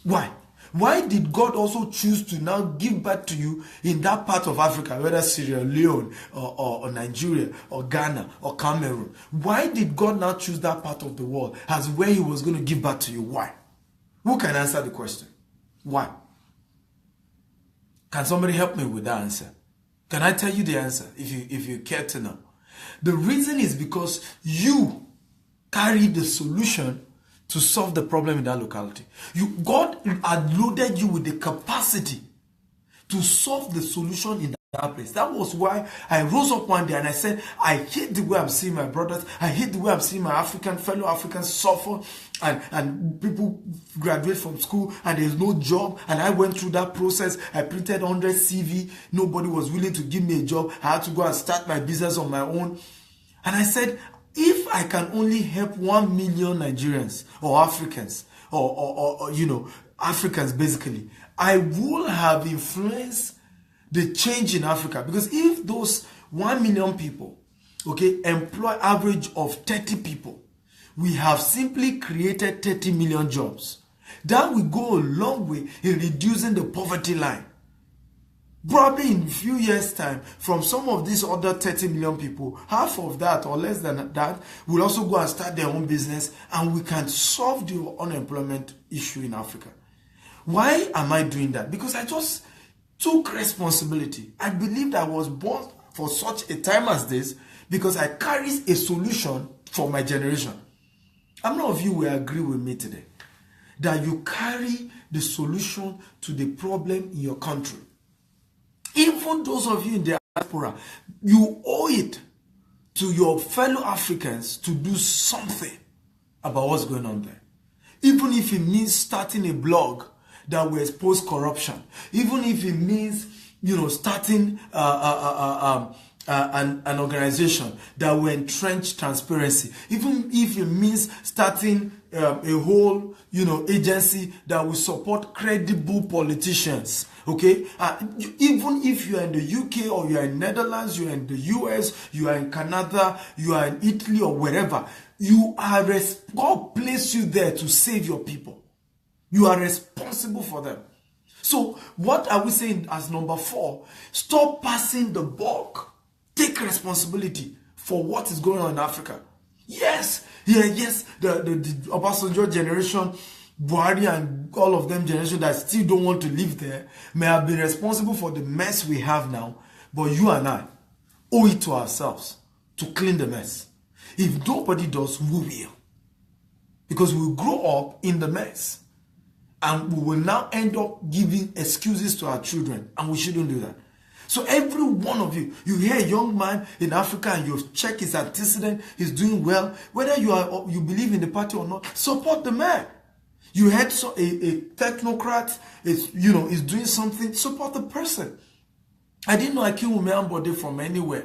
Why? Why did God also choose to now give birth to you in that part of Africa, whether Sierra Leone or Nigeria or Ghana or Cameroon? Why did God now choose that part of the world as where he was going to give birth to you? Why? Who can answer the question? Why? Can somebody help me with that answer? Can I tell you the answer if you care to know? The reason is because you carry the solution to solve the problem in that locality. God had loaded you with the capacity to solve the solution in that place. That was why I rose up one day and I said, I hate the way I'm seeing my brothers. I hate the way I'm seeing my fellow Africans suffer and people graduate from school and there's no job. And I went through that process. I printed 100 CV. Nobody was willing to give me a job. I had to go and start my business on my own. And I said, if I can only help 1 million Nigerians or Africans or Africans basically, I will have influenced the change in Africa. Because if those 1 million people, okay, employ average of 30 people, we have simply created 30 million jobs. That will go a long way in reducing the poverty line. Probably in a few years' time, from some of these other 30 million people, half of that or less than that will also go and start their own business, and we can solve the unemployment issue in Africa. Why am I doing that? Because I just took responsibility. I believed I was born for such a time as this because I carry a solution for my generation. How many of you will agree with me today that you carry the solution to the problem in your country? Even those of you in the diaspora, you owe it to your fellow Africans to do something about what's going on there. Even if it means starting a blog that will expose corruption, even if it means, starting an organization that will entrench transparency, even if it means starting a whole, agency that will support credible politicians. Okay, even if you are in the UK or you are in Netherlands, you are in the US, you are in Canada, you are in Italy or wherever, God placed you there to save your people. You are responsible for them. So what are we saying as number 4? Stop passing the buck. Take responsibility for what is going on in Africa. Yes, the Obasanjo generation, Buhari and all of them generation that still don't want to live there may have been responsible for the mess we have now, but you and I owe it to ourselves to clean the mess. If nobody does, we will. Because we will grow up in the mess. And we will now end up giving excuses to our children. And we shouldn't do that. So every one of you hear a young man in Africa and you check his antecedent, he's doing well. Whether you believe in the party or not, support the man. You heard a technocrat is doing something, support the person. I didn't know Akinwumi Ambode from anywhere.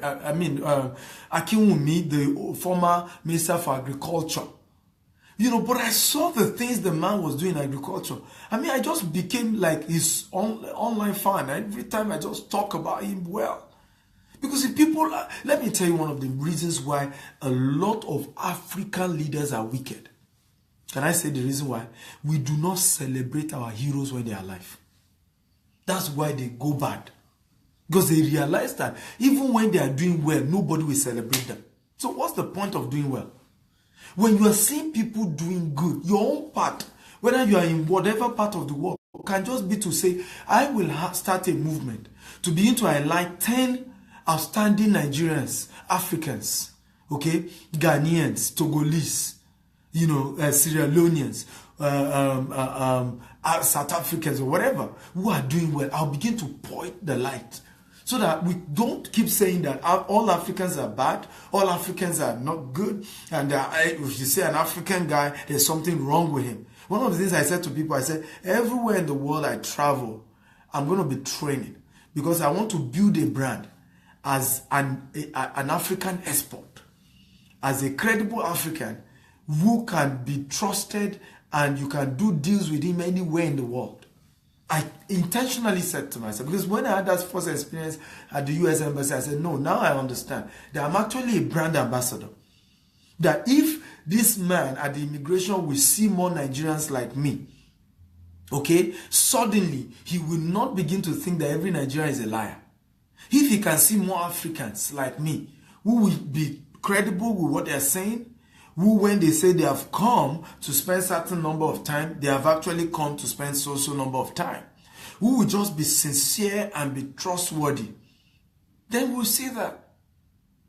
Akinwumi, the former Minister for Agriculture. But I saw the things the man was doing in agriculture. I just became like his online fan. Every time I just talk about him well. Because if people, let me tell you one of the reasons why a lot of African leaders are wicked. Can I say the reason why? We do not celebrate our heroes when they are alive. That's why they go bad. Because they realize that even when they are doing well, nobody will celebrate them. So what's the point of doing well? When you are seeing people doing good, your own part, whether you are in whatever part of the world, can just be to say, I will start a movement to begin to highlight 10 outstanding Nigerians, Africans, okay, Ghanaians, Togolese, Sierra Leoneans, South Africans or whatever, who are doing well. I'll begin to point the light. So that we don't keep saying that all Africans are bad, all Africans are not good, and if you say an African guy, there's something wrong with him. One of the things I said to people, I said, everywhere in the world I travel, I'm going to be training because I want to build a brand as an African expert, as a credible African who can be trusted and you can do deals with him anywhere in the world. I intentionally said to myself, because when I had that first experience at the US Embassy, I said, no, now I understand that I'm actually a brand ambassador. That if this man at the immigration will see more Nigerians like me, okay, suddenly he will not begin to think that every Nigerian is a liar. If he can see more Africans like me, who will be credible with what they're saying, who when they say they have come to spend certain number of time, they have actually come to spend so number of time, who will just be sincere and be trustworthy, then we'll see that.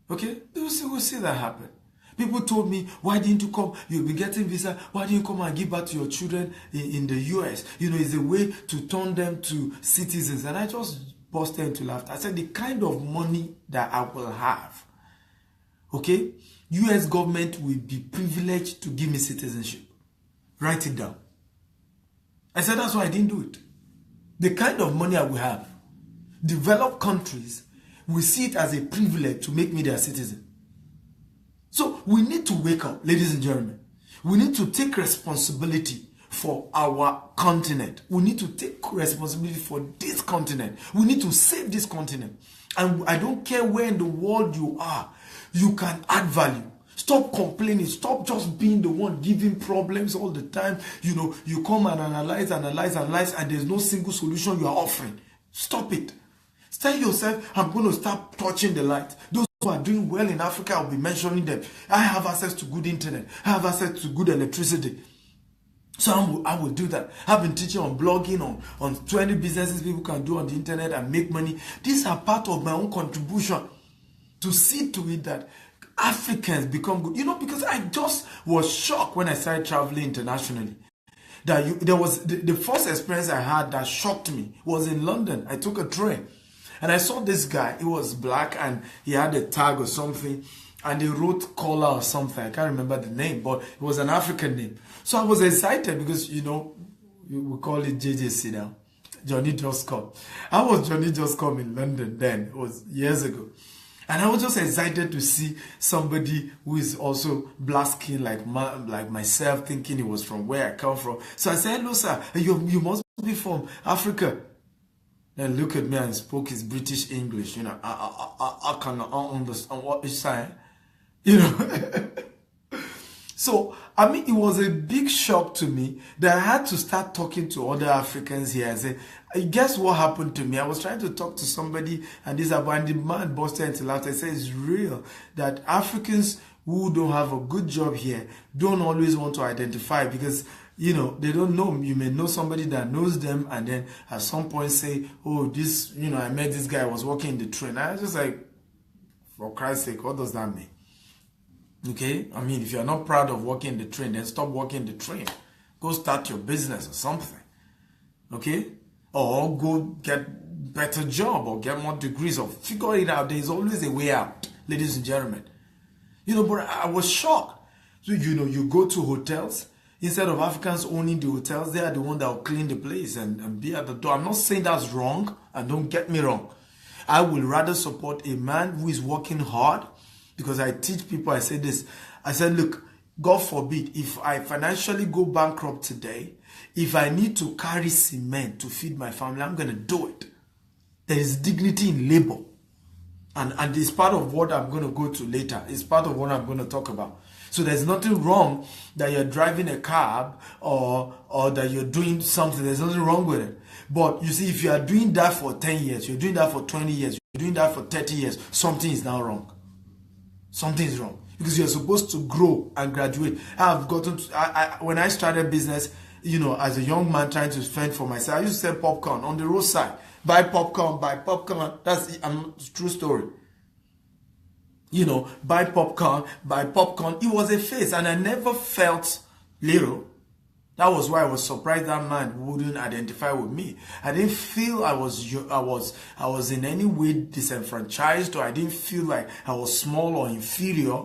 Okay? We'll see that happen. People told me, why didn't you come? You'll be getting visa. Why didn't you come and give back to your children in the US? It's a way to turn them to citizens. And I just busted into laughter. I said, the kind of money that I will have, okay, US government will be privileged to give me citizenship. Write it down. I said, that's why I didn't do it. The kind of money I will have, developed countries will see it as a privilege to make me their citizen. So we need to wake up, ladies and gentlemen. We need to take responsibility for our continent. We need to take responsibility for this continent. We need to save this continent. And I don't care where in the world you are, you can add value. Stop complaining. Stop just being the one giving problems all the time. You come and analyze, and there's no single solution you are offering. Stop it. Tell yourself, I'm going to start touching the light. Those who are doing well in Africa, I'll be mentioning them. I have access to good internet. I have access to good electricity. So I will do that. I've been teaching on blogging, on 20 businesses people can do on the internet and make money. These are part of my own contribution to see to it that Africans become good. Because I just was shocked when I started traveling internationally. There was the first experience I had that shocked me was in London. I took a train and I saw this guy. He was black and he had a tag or something and he wrote Kola or something. I can't remember the name, but it was an African name. So I was excited because, we call it JJC now. Johnny Just Come. I was Johnny Just Come in London then. It was years ago. And I was just excited to see somebody who is also black skin like myself, thinking he was from where I come from. So I said, hello, sir. You must be from Africa. Then look at me and spoke his British English. I cannot understand what he's saying. So, it was a big shock to me that I had to start talking to other Africans here and say, guess what happened to me? I was trying to talk to somebody and the man busted into laughter. I said, it's real that Africans who don't have a good job here don't always want to identify because, they don't know. You may know somebody that knows them and then at some point say, oh, this, I met this guy, I was working in the train. I was just like, for Christ's sake, what does that mean? Okay, if you're not proud of working the train, then stop working the train. Go start your business or something. Okay? Or go get better job or get more degrees or figure it out. There's always a way out, ladies and gentlemen. But I was shocked. So, you go to hotels, instead of Africans owning the hotels, they are the one that will clean the place and be at the door. I'm not saying that's wrong, and don't get me wrong. I will rather support a man who is working hard. Because I teach people, I say this. I said, look, God forbid, if I financially go bankrupt today, if I need to carry cement to feed my family, I'm going to do it. There is dignity in labor. And it's part of what I'm going to go to later. It's part of what I'm going to talk about. So there's nothing wrong that you're driving a cab or that you're doing something. There's nothing wrong with it. But you see, if you are doing that for 10 years, you're doing that for 20 years, you're doing that for 30 years, something is now wrong. Something is wrong because you're supposed to grow and graduate. When I started business, as a young man trying to fend for myself, I used to sell popcorn on the roadside. Buy popcorn. That's a true story. Buy popcorn. It was a phase, and I never felt little. That was why I was surprised that man wouldn't identify with me. I didn't feel I was in any way disenfranchised, or I didn't feel like I was small or inferior.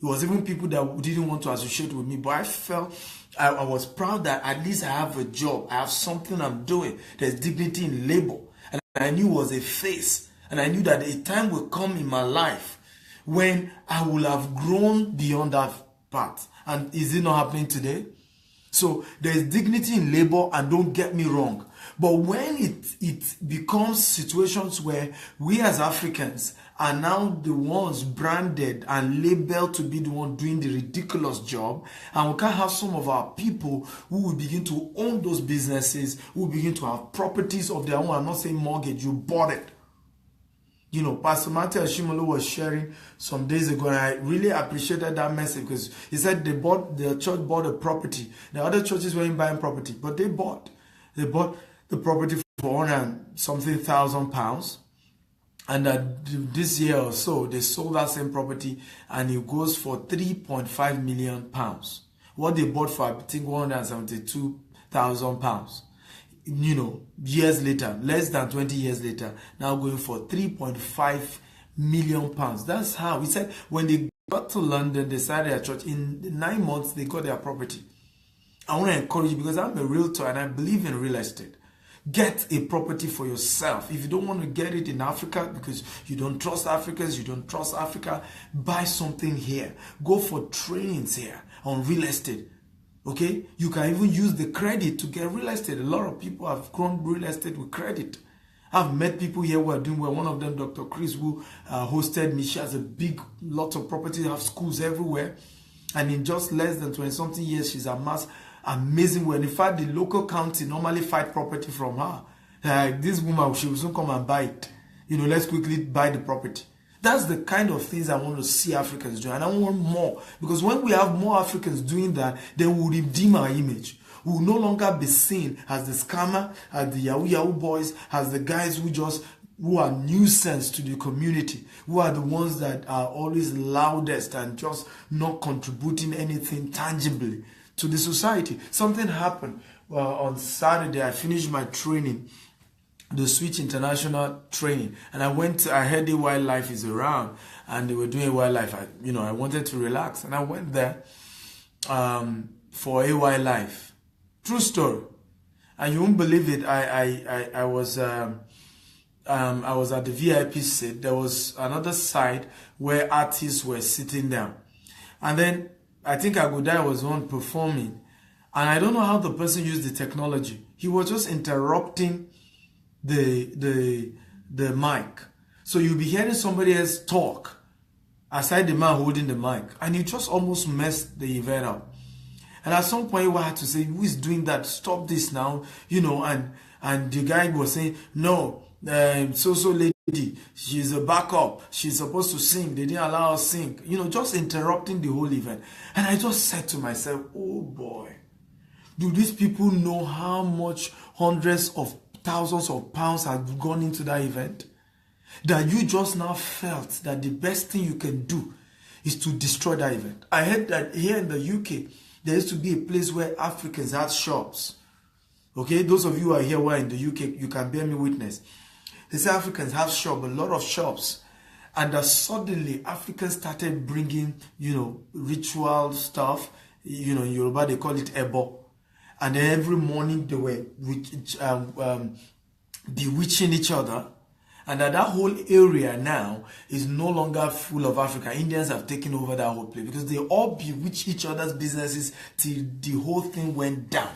It was even people that didn't want to associate with me. But I felt I was proud that at least I have a job. I have something I'm doing. There's dignity in labor. And I knew it was a phase. And I knew that a time will come in my life when I will have grown beyond that part. And is it not happening today? So there's dignity in labor, and don't get me wrong. But when it becomes situations where we as Africans are now the ones branded and labeled to be the one doing the ridiculous job, and we can't have some of our people who will begin to own those businesses, who will begin to have properties of their own. I'm not saying mortgage, you bought it. Pastor Matthew Ashimolo was sharing some days ago, and I really appreciated that message because he said the church bought a property. The other churches weren't buying property, but they bought the property for £100,000 something. And this year or so, they sold that same property, and it goes for £3.5 million. What they bought for, I think, £172,000. Years later, less than 20 years later, now going for £3.5 million. That's how, he said, when they got to London, they started a church. In 9 months, they got their property. I want to encourage you because I'm a realtor and I believe in real estate. Get a property for yourself. If you don't want to get it in Africa because you don't trust Africans, you don't trust Africa, buy something here. Go for trainings here on real estate. Okay, you can even use the credit to get real estate. A lot of people have grown real estate with credit. I've met people here who are doing well. One of them, Dr. Chris, who hosted me. She has a big lot of property, have schools everywhere. And in just less than 20-something years, she's amassed amazing wealth. In fact, the local county normally fight property from her. This woman, she will soon come and buy it. Let's quickly buy the property. That's the kind of things I want to see Africans do. And I want more. Because when we have more Africans doing that, then we'll redeem our image. We will no longer be seen as the scammer, as the Yahoo boys, as the guys who are nuisance to the community, who are the ones that are always loudest and just not contributing anything tangibly to the society. Something happened on Saturday. I finished my training, the Switch International training, and I heard the wildlife is around and they were doing wildlife. I wanted to relax, and I went there for a wildlife. True story. And you won't believe it. I was at the VIP seat. There was another side where artists were sitting down, and then I think Agudai was one performing, and I don't know how the person used the technology. He was just interrupting the mic, so you'll be hearing somebody else talk aside the man holding the mic, and you just almost messed the event up. And at some point, we had to say, who is doing that? Stop this now, and the guy was saying, no, so lady, she's a backup, she's supposed to sing, they didn't allow her to sing, just interrupting the whole event. And I just said to myself, oh boy, do these people know how much hundreds of thousands of pounds have gone into that event? That you just now felt that the best thing you can do is to destroy that event. I heard that here in the UK, there used to be a place where Africans had shops. Okay, those of you who are here who are in the UK, you can bear me witness. They say Africans have shops, a lot of shops. And that suddenly Africans started bringing, ritual stuff. In Yoruba they call it ebo. And then every morning they were bewitching each other. And that whole area now is no longer full of Africa. Indians have taken over that whole place because they all bewitch each other's businesses till the whole thing went down.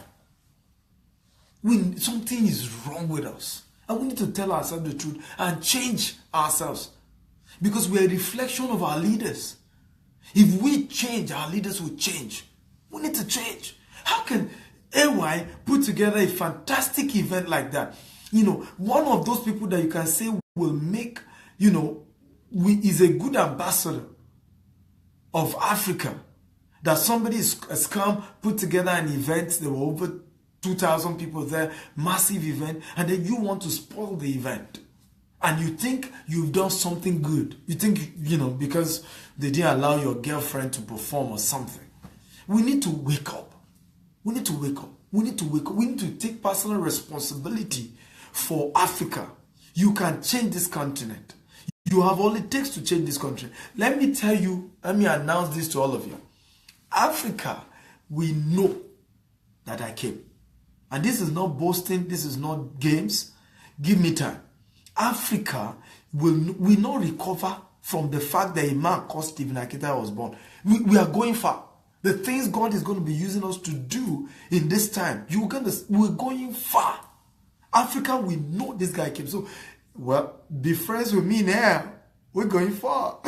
Something is wrong with us. And we need to tell ourselves the truth and change ourselves. Because we are a reflection of our leaders. If we change, our leaders will change. We need to change. How can AY put together a fantastic event like that? One of those people that you can say will make, is a good ambassador of Africa. That somebody has come, put together an event, there were over 2,000 people there, massive event, and then you want to spoil the event. And you think you've done something good. You think, because they didn't allow your girlfriend to perform or something. We need to wake up. We need to wake up. We need to wake up. We need to take personal responsibility for Africa. You can change this continent. You have all it takes to change this country. Let me announce this to all of you. Africa, we know that I came. And this is not boasting, this is not games. Give me time. Africa will not recover from the fact that a man called Stephen Akita was born. We are going far. The things God is going to be using us to do in this time, we're going far. Africa, we know this guy came. So, be friends with me now. We're going far.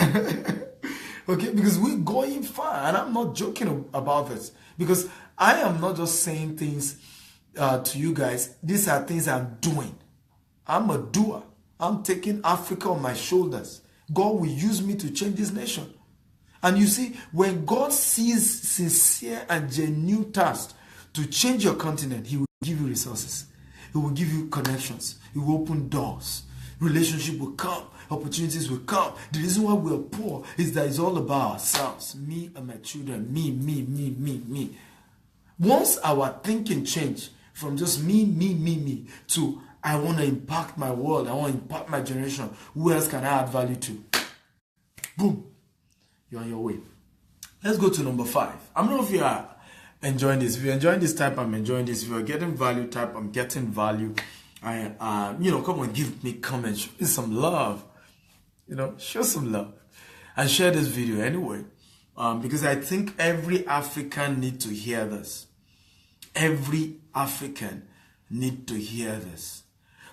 Okay, because we're going far. And I'm not joking about this. Because I am not just saying things to you guys. These are things I'm doing. I'm a doer. I'm taking Africa on my shoulders. God will use me to change this nation. And you see, when God sees sincere and genuine task to change your continent, He will give you resources. He will give you connections. He will open doors. Relationship will come. Opportunities will come. The reason why we are poor is that it's all about ourselves. Me and my children. Me. Once our thinking change from just me to I want to impact my world, I want to impact my generation, who else can I add value to? Boom. You're on your way. Let's go to number 5. I don't know if you are enjoying this. If you're enjoying this, type I'm enjoying this. If you're getting value, type I'm getting value. Come on, give me comments. Show me some love. Show some love. And share this video anyway. Because I think every African needs to hear this. Every African need to hear this.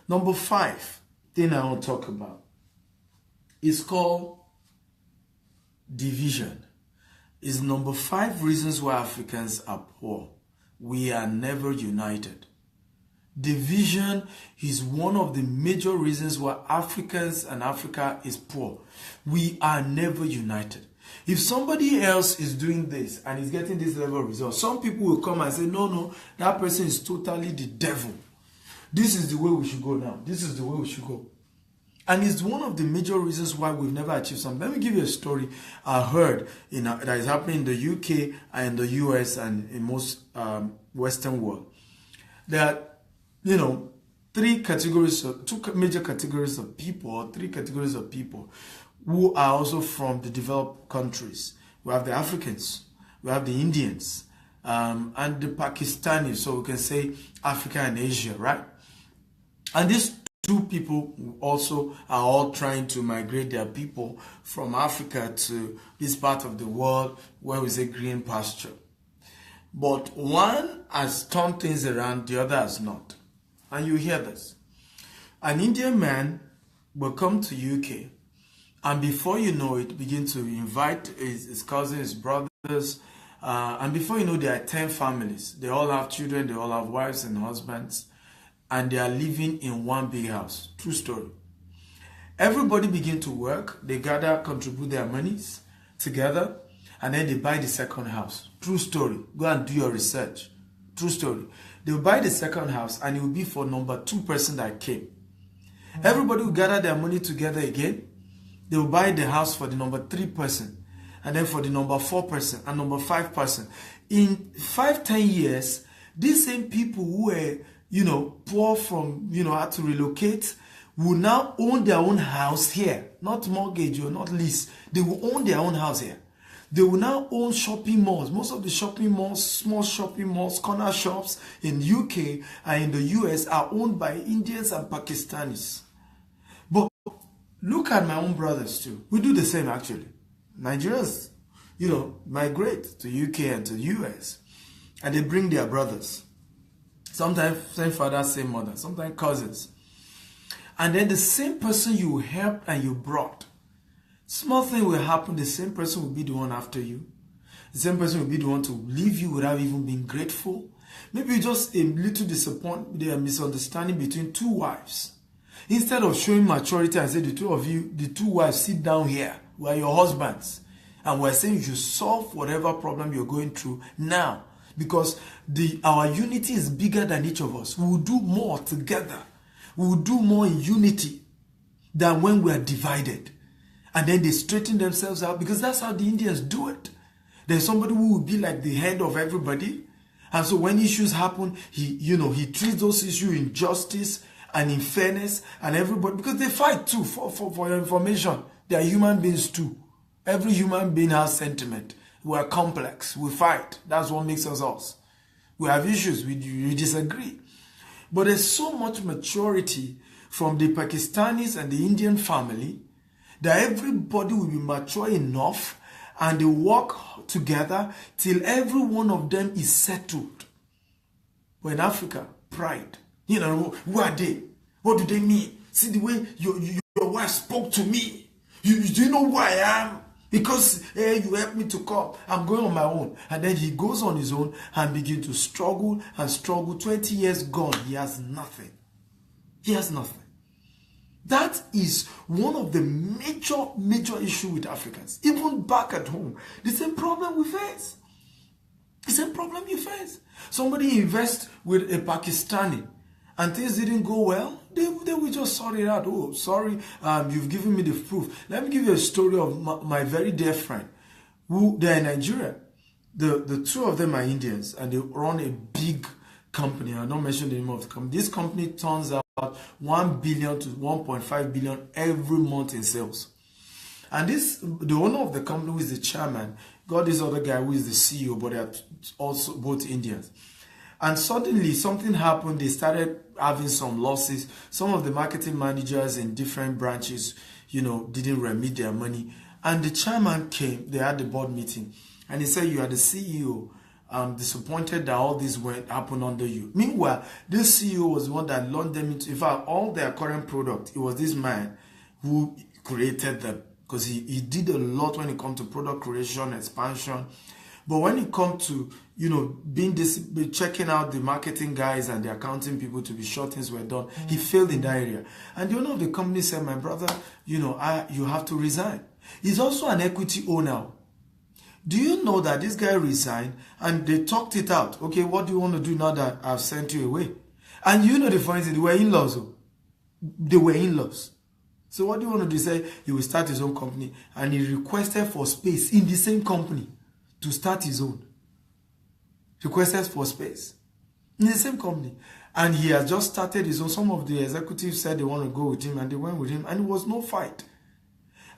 Number 5 thing I want to talk about is called division. It's number 5 reasons why Africans are poor. We are never united. Division is one of the major reasons why Africans and Africa is poor. We are never united. If somebody else is doing this and is getting this level of results, some people will come and say, no, that person is totally the devil. This is the way we should go now. This is the way we should go. And it's one of the major reasons why we've never achieved something. Let me give you a story I heard that is happening in the UK and in the US and in most Western world. There are, two major categories of people, or 3 categories of people who are also from the developed countries. We have the Africans, we have the Indians, and the Pakistanis, so we can say Africa and Asia, right? And these 2 people also are all trying to migrate their people from Africa to this part of the world where we say green pasture. But one has turned things around, the other has not. And you hear this. An Indian man will come to UK, and before you know it, begin to invite his cousins, his brothers, and before you know, there are 10 families. They all have children, they all have wives and husbands, and they are living in one big house. True story. Everybody begin to work, they gather, contribute their monies together, and then they buy the second house. True story. Go and do your research. True story. They will buy the second house, and it will be for number 2 person that came. Everybody will gather their money together again. They will buy the house for the number 3 person, and then for the number 4 person and number 5 person. In 5-10 years, these same people who were, poor from, had to relocate, will now own their own house here. Not mortgage or not lease. They will own their own house here. They will now own shopping malls. Most of the shopping malls, small shopping malls, corner shops in UK and in the US are owned by Indians and Pakistanis. But look at my own brothers too. We do the same actually. Nigerians, migrate to UK and to US, and they bring their brothers. Sometimes same father, same mother, sometimes cousins. And then the same person you helped and you brought, small thing will happen, the same person will be the one after you. The same person will be the one to leave you without even being grateful. Maybe just a little disappointment, a misunderstanding between 2 wives. Instead of showing maturity and say, the 2 of you, the 2 wives, sit down here. We are your husbands. And we're saying you should solve whatever problem you're going through now. Because our unity is bigger than each of us. We will do more together. We will do more in unity than when we are divided. And then they straighten themselves out, because that's how the Indians do it. There's somebody who will be like the head of everybody. And so when issues happen, he treats those issues in justice and in fairness, and everybody, because they fight too, for your information. They are human beings too. Every human being has sentiment. We are complex. We fight. That's what makes us us. We have issues. We disagree. But there's so much maturity from the Pakistanis and the Indian family that everybody will be mature enough and they work together till every one of them is settled. But in Africa, pride. Who are they? What do they mean? See the way your wife spoke to me. Do you know who I am? Because you helped me to come. I'm going on my own. And then he goes on his own and begins to struggle and struggle. 20 years gone, he has nothing. He has nothing. That is one of the major issue with Africans. Even back at home, the same problem we face. The same problem you face. Somebody invests with a Pakistani and things didn't go well, they will just sort it out. Oh, sorry, you've given me the proof. Let me give you a story of my very dear friend, who they're in Nigeria. The 2 of them are Indians, and they run a big company. I don't mention the name of the company. This company turns out 1 billion to 1.5 billion every month in sales. And the owner of the company, who is the chairman, got this other guy who is the CEO, but they are also both Indians. And suddenly something happened. They started having some losses. Some of the marketing managers in different branches, didn't remit their money. And the chairman came. They had the board meeting, and he said, "You are the CEO. I'm disappointed that all this went happen under you. Meanwhile, this CEO was the one that launched them into, in fact, all their current product. It was this man who created them, because he did a lot when it comes to product creation, expansion. But when it comes to, being checking out the marketing guys and the accounting people to be sure things were done, he failed in that area. And the owner of the company said, my brother, you have to resign. He's also an equity owner. Do you know that this guy resigned and they talked it out? Okay, what do you want to do now that I've sent you away? And the funny thing, they were in-laws. They were in-laws. So what do you want to do? He said he will start his own company, and he requested for space in the same company to start his own. Requested for space in the same company. And he has just started his own. Some of the executives said they want to go with him, and they went with him, and it was no fight.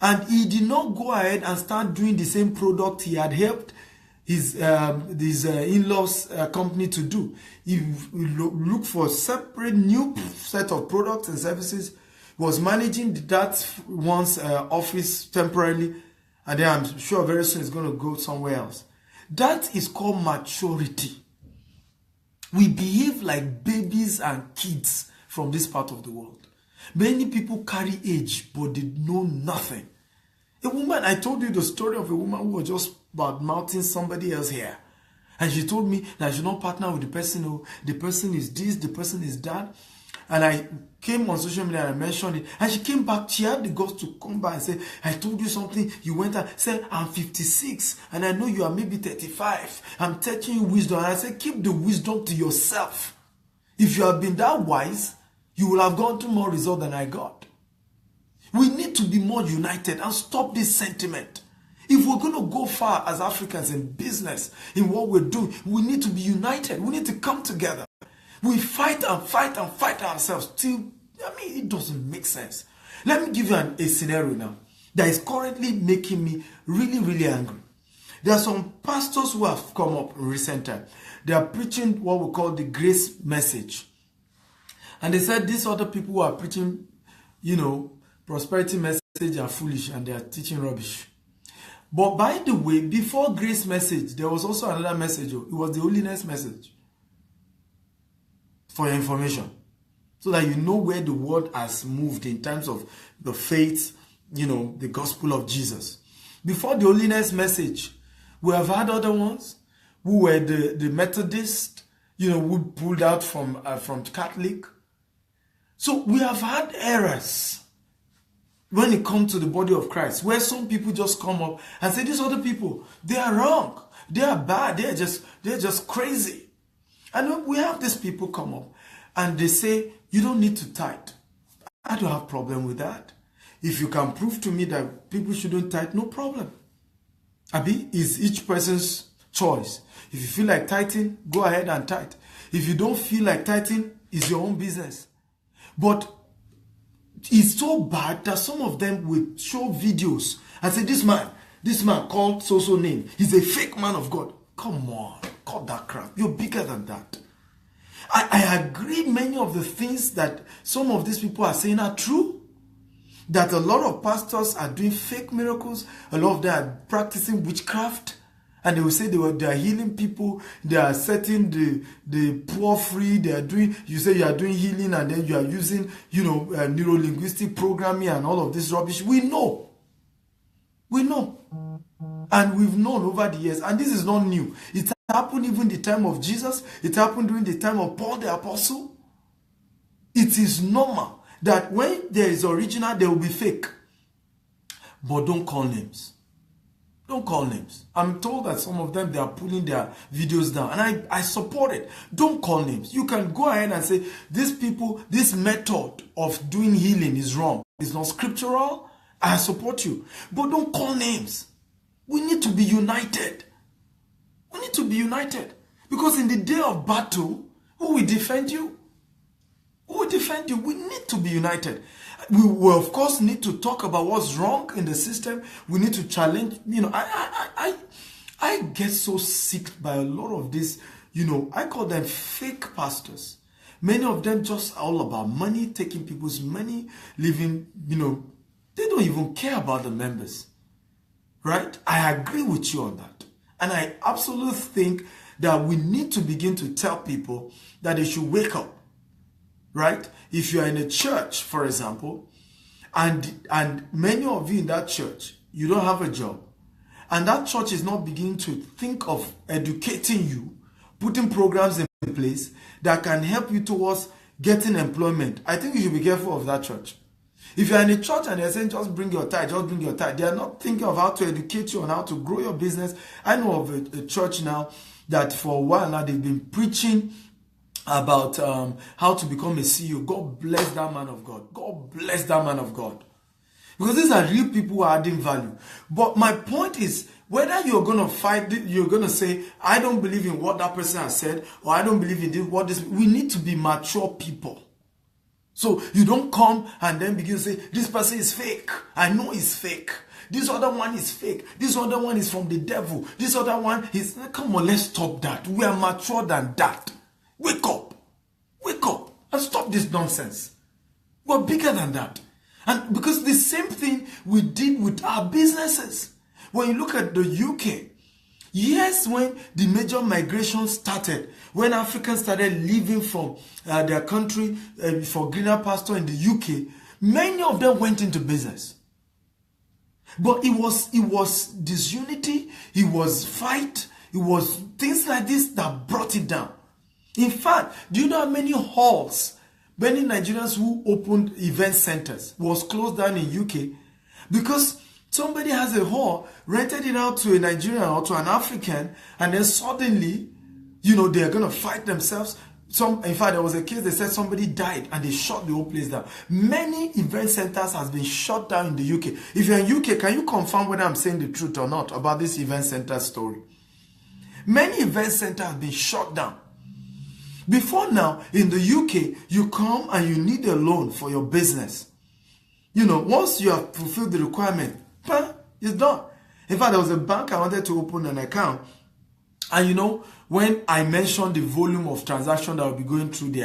And he did not go ahead and start doing the same product he had helped his in-laws company to do. He looked for a separate new set of products and services. He was managing that one's office temporarily, and then I'm sure very soon it's going to go somewhere else. That is called maturity. We behave like babies and kids from this part of the world. Many people carry age, but they know nothing. A woman, I told you the story of a woman who was just bad-mouthing somebody else here. And she told me that I should not partner with the person who, the person is this, the person is that. And I came on social media and I mentioned it. And she came back, she had the guts to come back and say, I told you something. You went and said, I'm 56 and I know you are maybe 35. I'm teaching you wisdom. And I said, keep the wisdom to yourself. If you have been that wise, you will have gone to more result than I got. We need to be more united and stop this sentiment. If we're going to go far as Africans in business, in what we're doing, we need to be united. We need to come together. We fight and fight and fight ourselves till, it doesn't make sense. Let me give you a scenario now that is currently making me really, really angry. There are some pastors who have come up in recent time. They are preaching what we call the grace message. And they said these other people who are preaching, prosperity message are foolish and they are teaching rubbish. But by the way, before grace message, there was also another message. It was the holiness message. For your information. So that you know where the world has moved in terms of the faith, the gospel of Jesus. Before the holiness message, we have had other ones who were the Methodist, who pulled out from Catholic. So we have had errors when it comes to the body of Christ, where some people just come up and say, these other people, they are wrong, they are bad, they're just crazy. And we have these people come up and they say, you don't need to tithe. I don't have a problem with that. If you can prove to me that people shouldn't tithe, no problem. Abi, it's each person's choice. If you feel like tithing, go ahead and tithe. If you don't feel like tithing, it's your own business. But it's so bad that some of them will show videos and say, this man called so name, he's a fake man of God. Come on, cut that crap. You're bigger than that. I agree many of the things that some of these people are saying are true. That a lot of pastors are doing fake miracles. A lot of them are practicing witchcraft. And they will say they are healing people. They are setting the poor free. They are doing, you say you are doing healing and then you are using, neuro-linguistic programming and all of this rubbish. We know. We know. And we've known over the years. And this is not new. It happened even the time of Jesus. It happened during the time of Paul the Apostle. It is normal that when there is original, there will be fake. But don't call names. Don't call names. I'm told that some of them, they are pulling their videos down. And I support it. Don't call names. You can go ahead and say, these people, this method of doing healing is wrong. It's not scriptural. I support you. But don't call names. We need to be united. We need to be united. Because in the day of battle, who will defend you? Who will defend you? We need to be united. We will, of course, need to talk about what's wrong in the system. We need to challenge. I get so sick by a lot of this. I call them fake pastors. Many of them just all about money, taking people's money, living, they don't even care about the members. Right? I agree with you on that. And I absolutely think that we need to begin to tell people that they should wake up, right? If you are in a church, for example, and many of you in that church, you don't have a job, and that church is not beginning to think of educating you, putting programs in place that can help you towards getting employment, I think you should be careful of that church. If you are in a church and they're saying just bring your tithe, just bring your tithe, they are not thinking of how to educate you on how to grow your business. I know of a church now that for a while now they've been preaching about how to become a CEO. God bless that man of God. God bless that man of God. Because these are real people who are adding value. But my point is, whether you're going to fight, you're going to say, I don't believe in what that person has said, or I don't believe in this, we need to be mature people. So you don't come and then begin to say, this person is fake. I know he's fake. This other one is fake. This other one is from the devil. This other one is... Come on, let's stop that. We are mature than that. Wake up. Wake up. And stop this nonsense. We're bigger than that. And because the same thing we did with our businesses. When you look at the UK, yes, when the major migration started, when Africans started leaving from their country for greener pasture in the UK, many of them went into business. But it was disunity, it was fight, it was things like this that brought it down. In fact, do you know how many halls, many Nigerians who opened event centers was closed down in UK because somebody has a hall, rented it out to a Nigerian or to an African, and then suddenly, they're going to fight themselves. In fact, there was a case, they said somebody died and they shut the whole place down. Many event centers has been shut down in the UK. If you're in UK, can you confirm whether I'm saying the truth or not about this event center story? Many event centers have been shut down. Before now, in the UK, you come and you need a loan for your business. Once you have fulfilled the requirement, it's done. In fact, there was a bank I wanted to open an account. And when I mentioned the volume of transactions that will be going through there,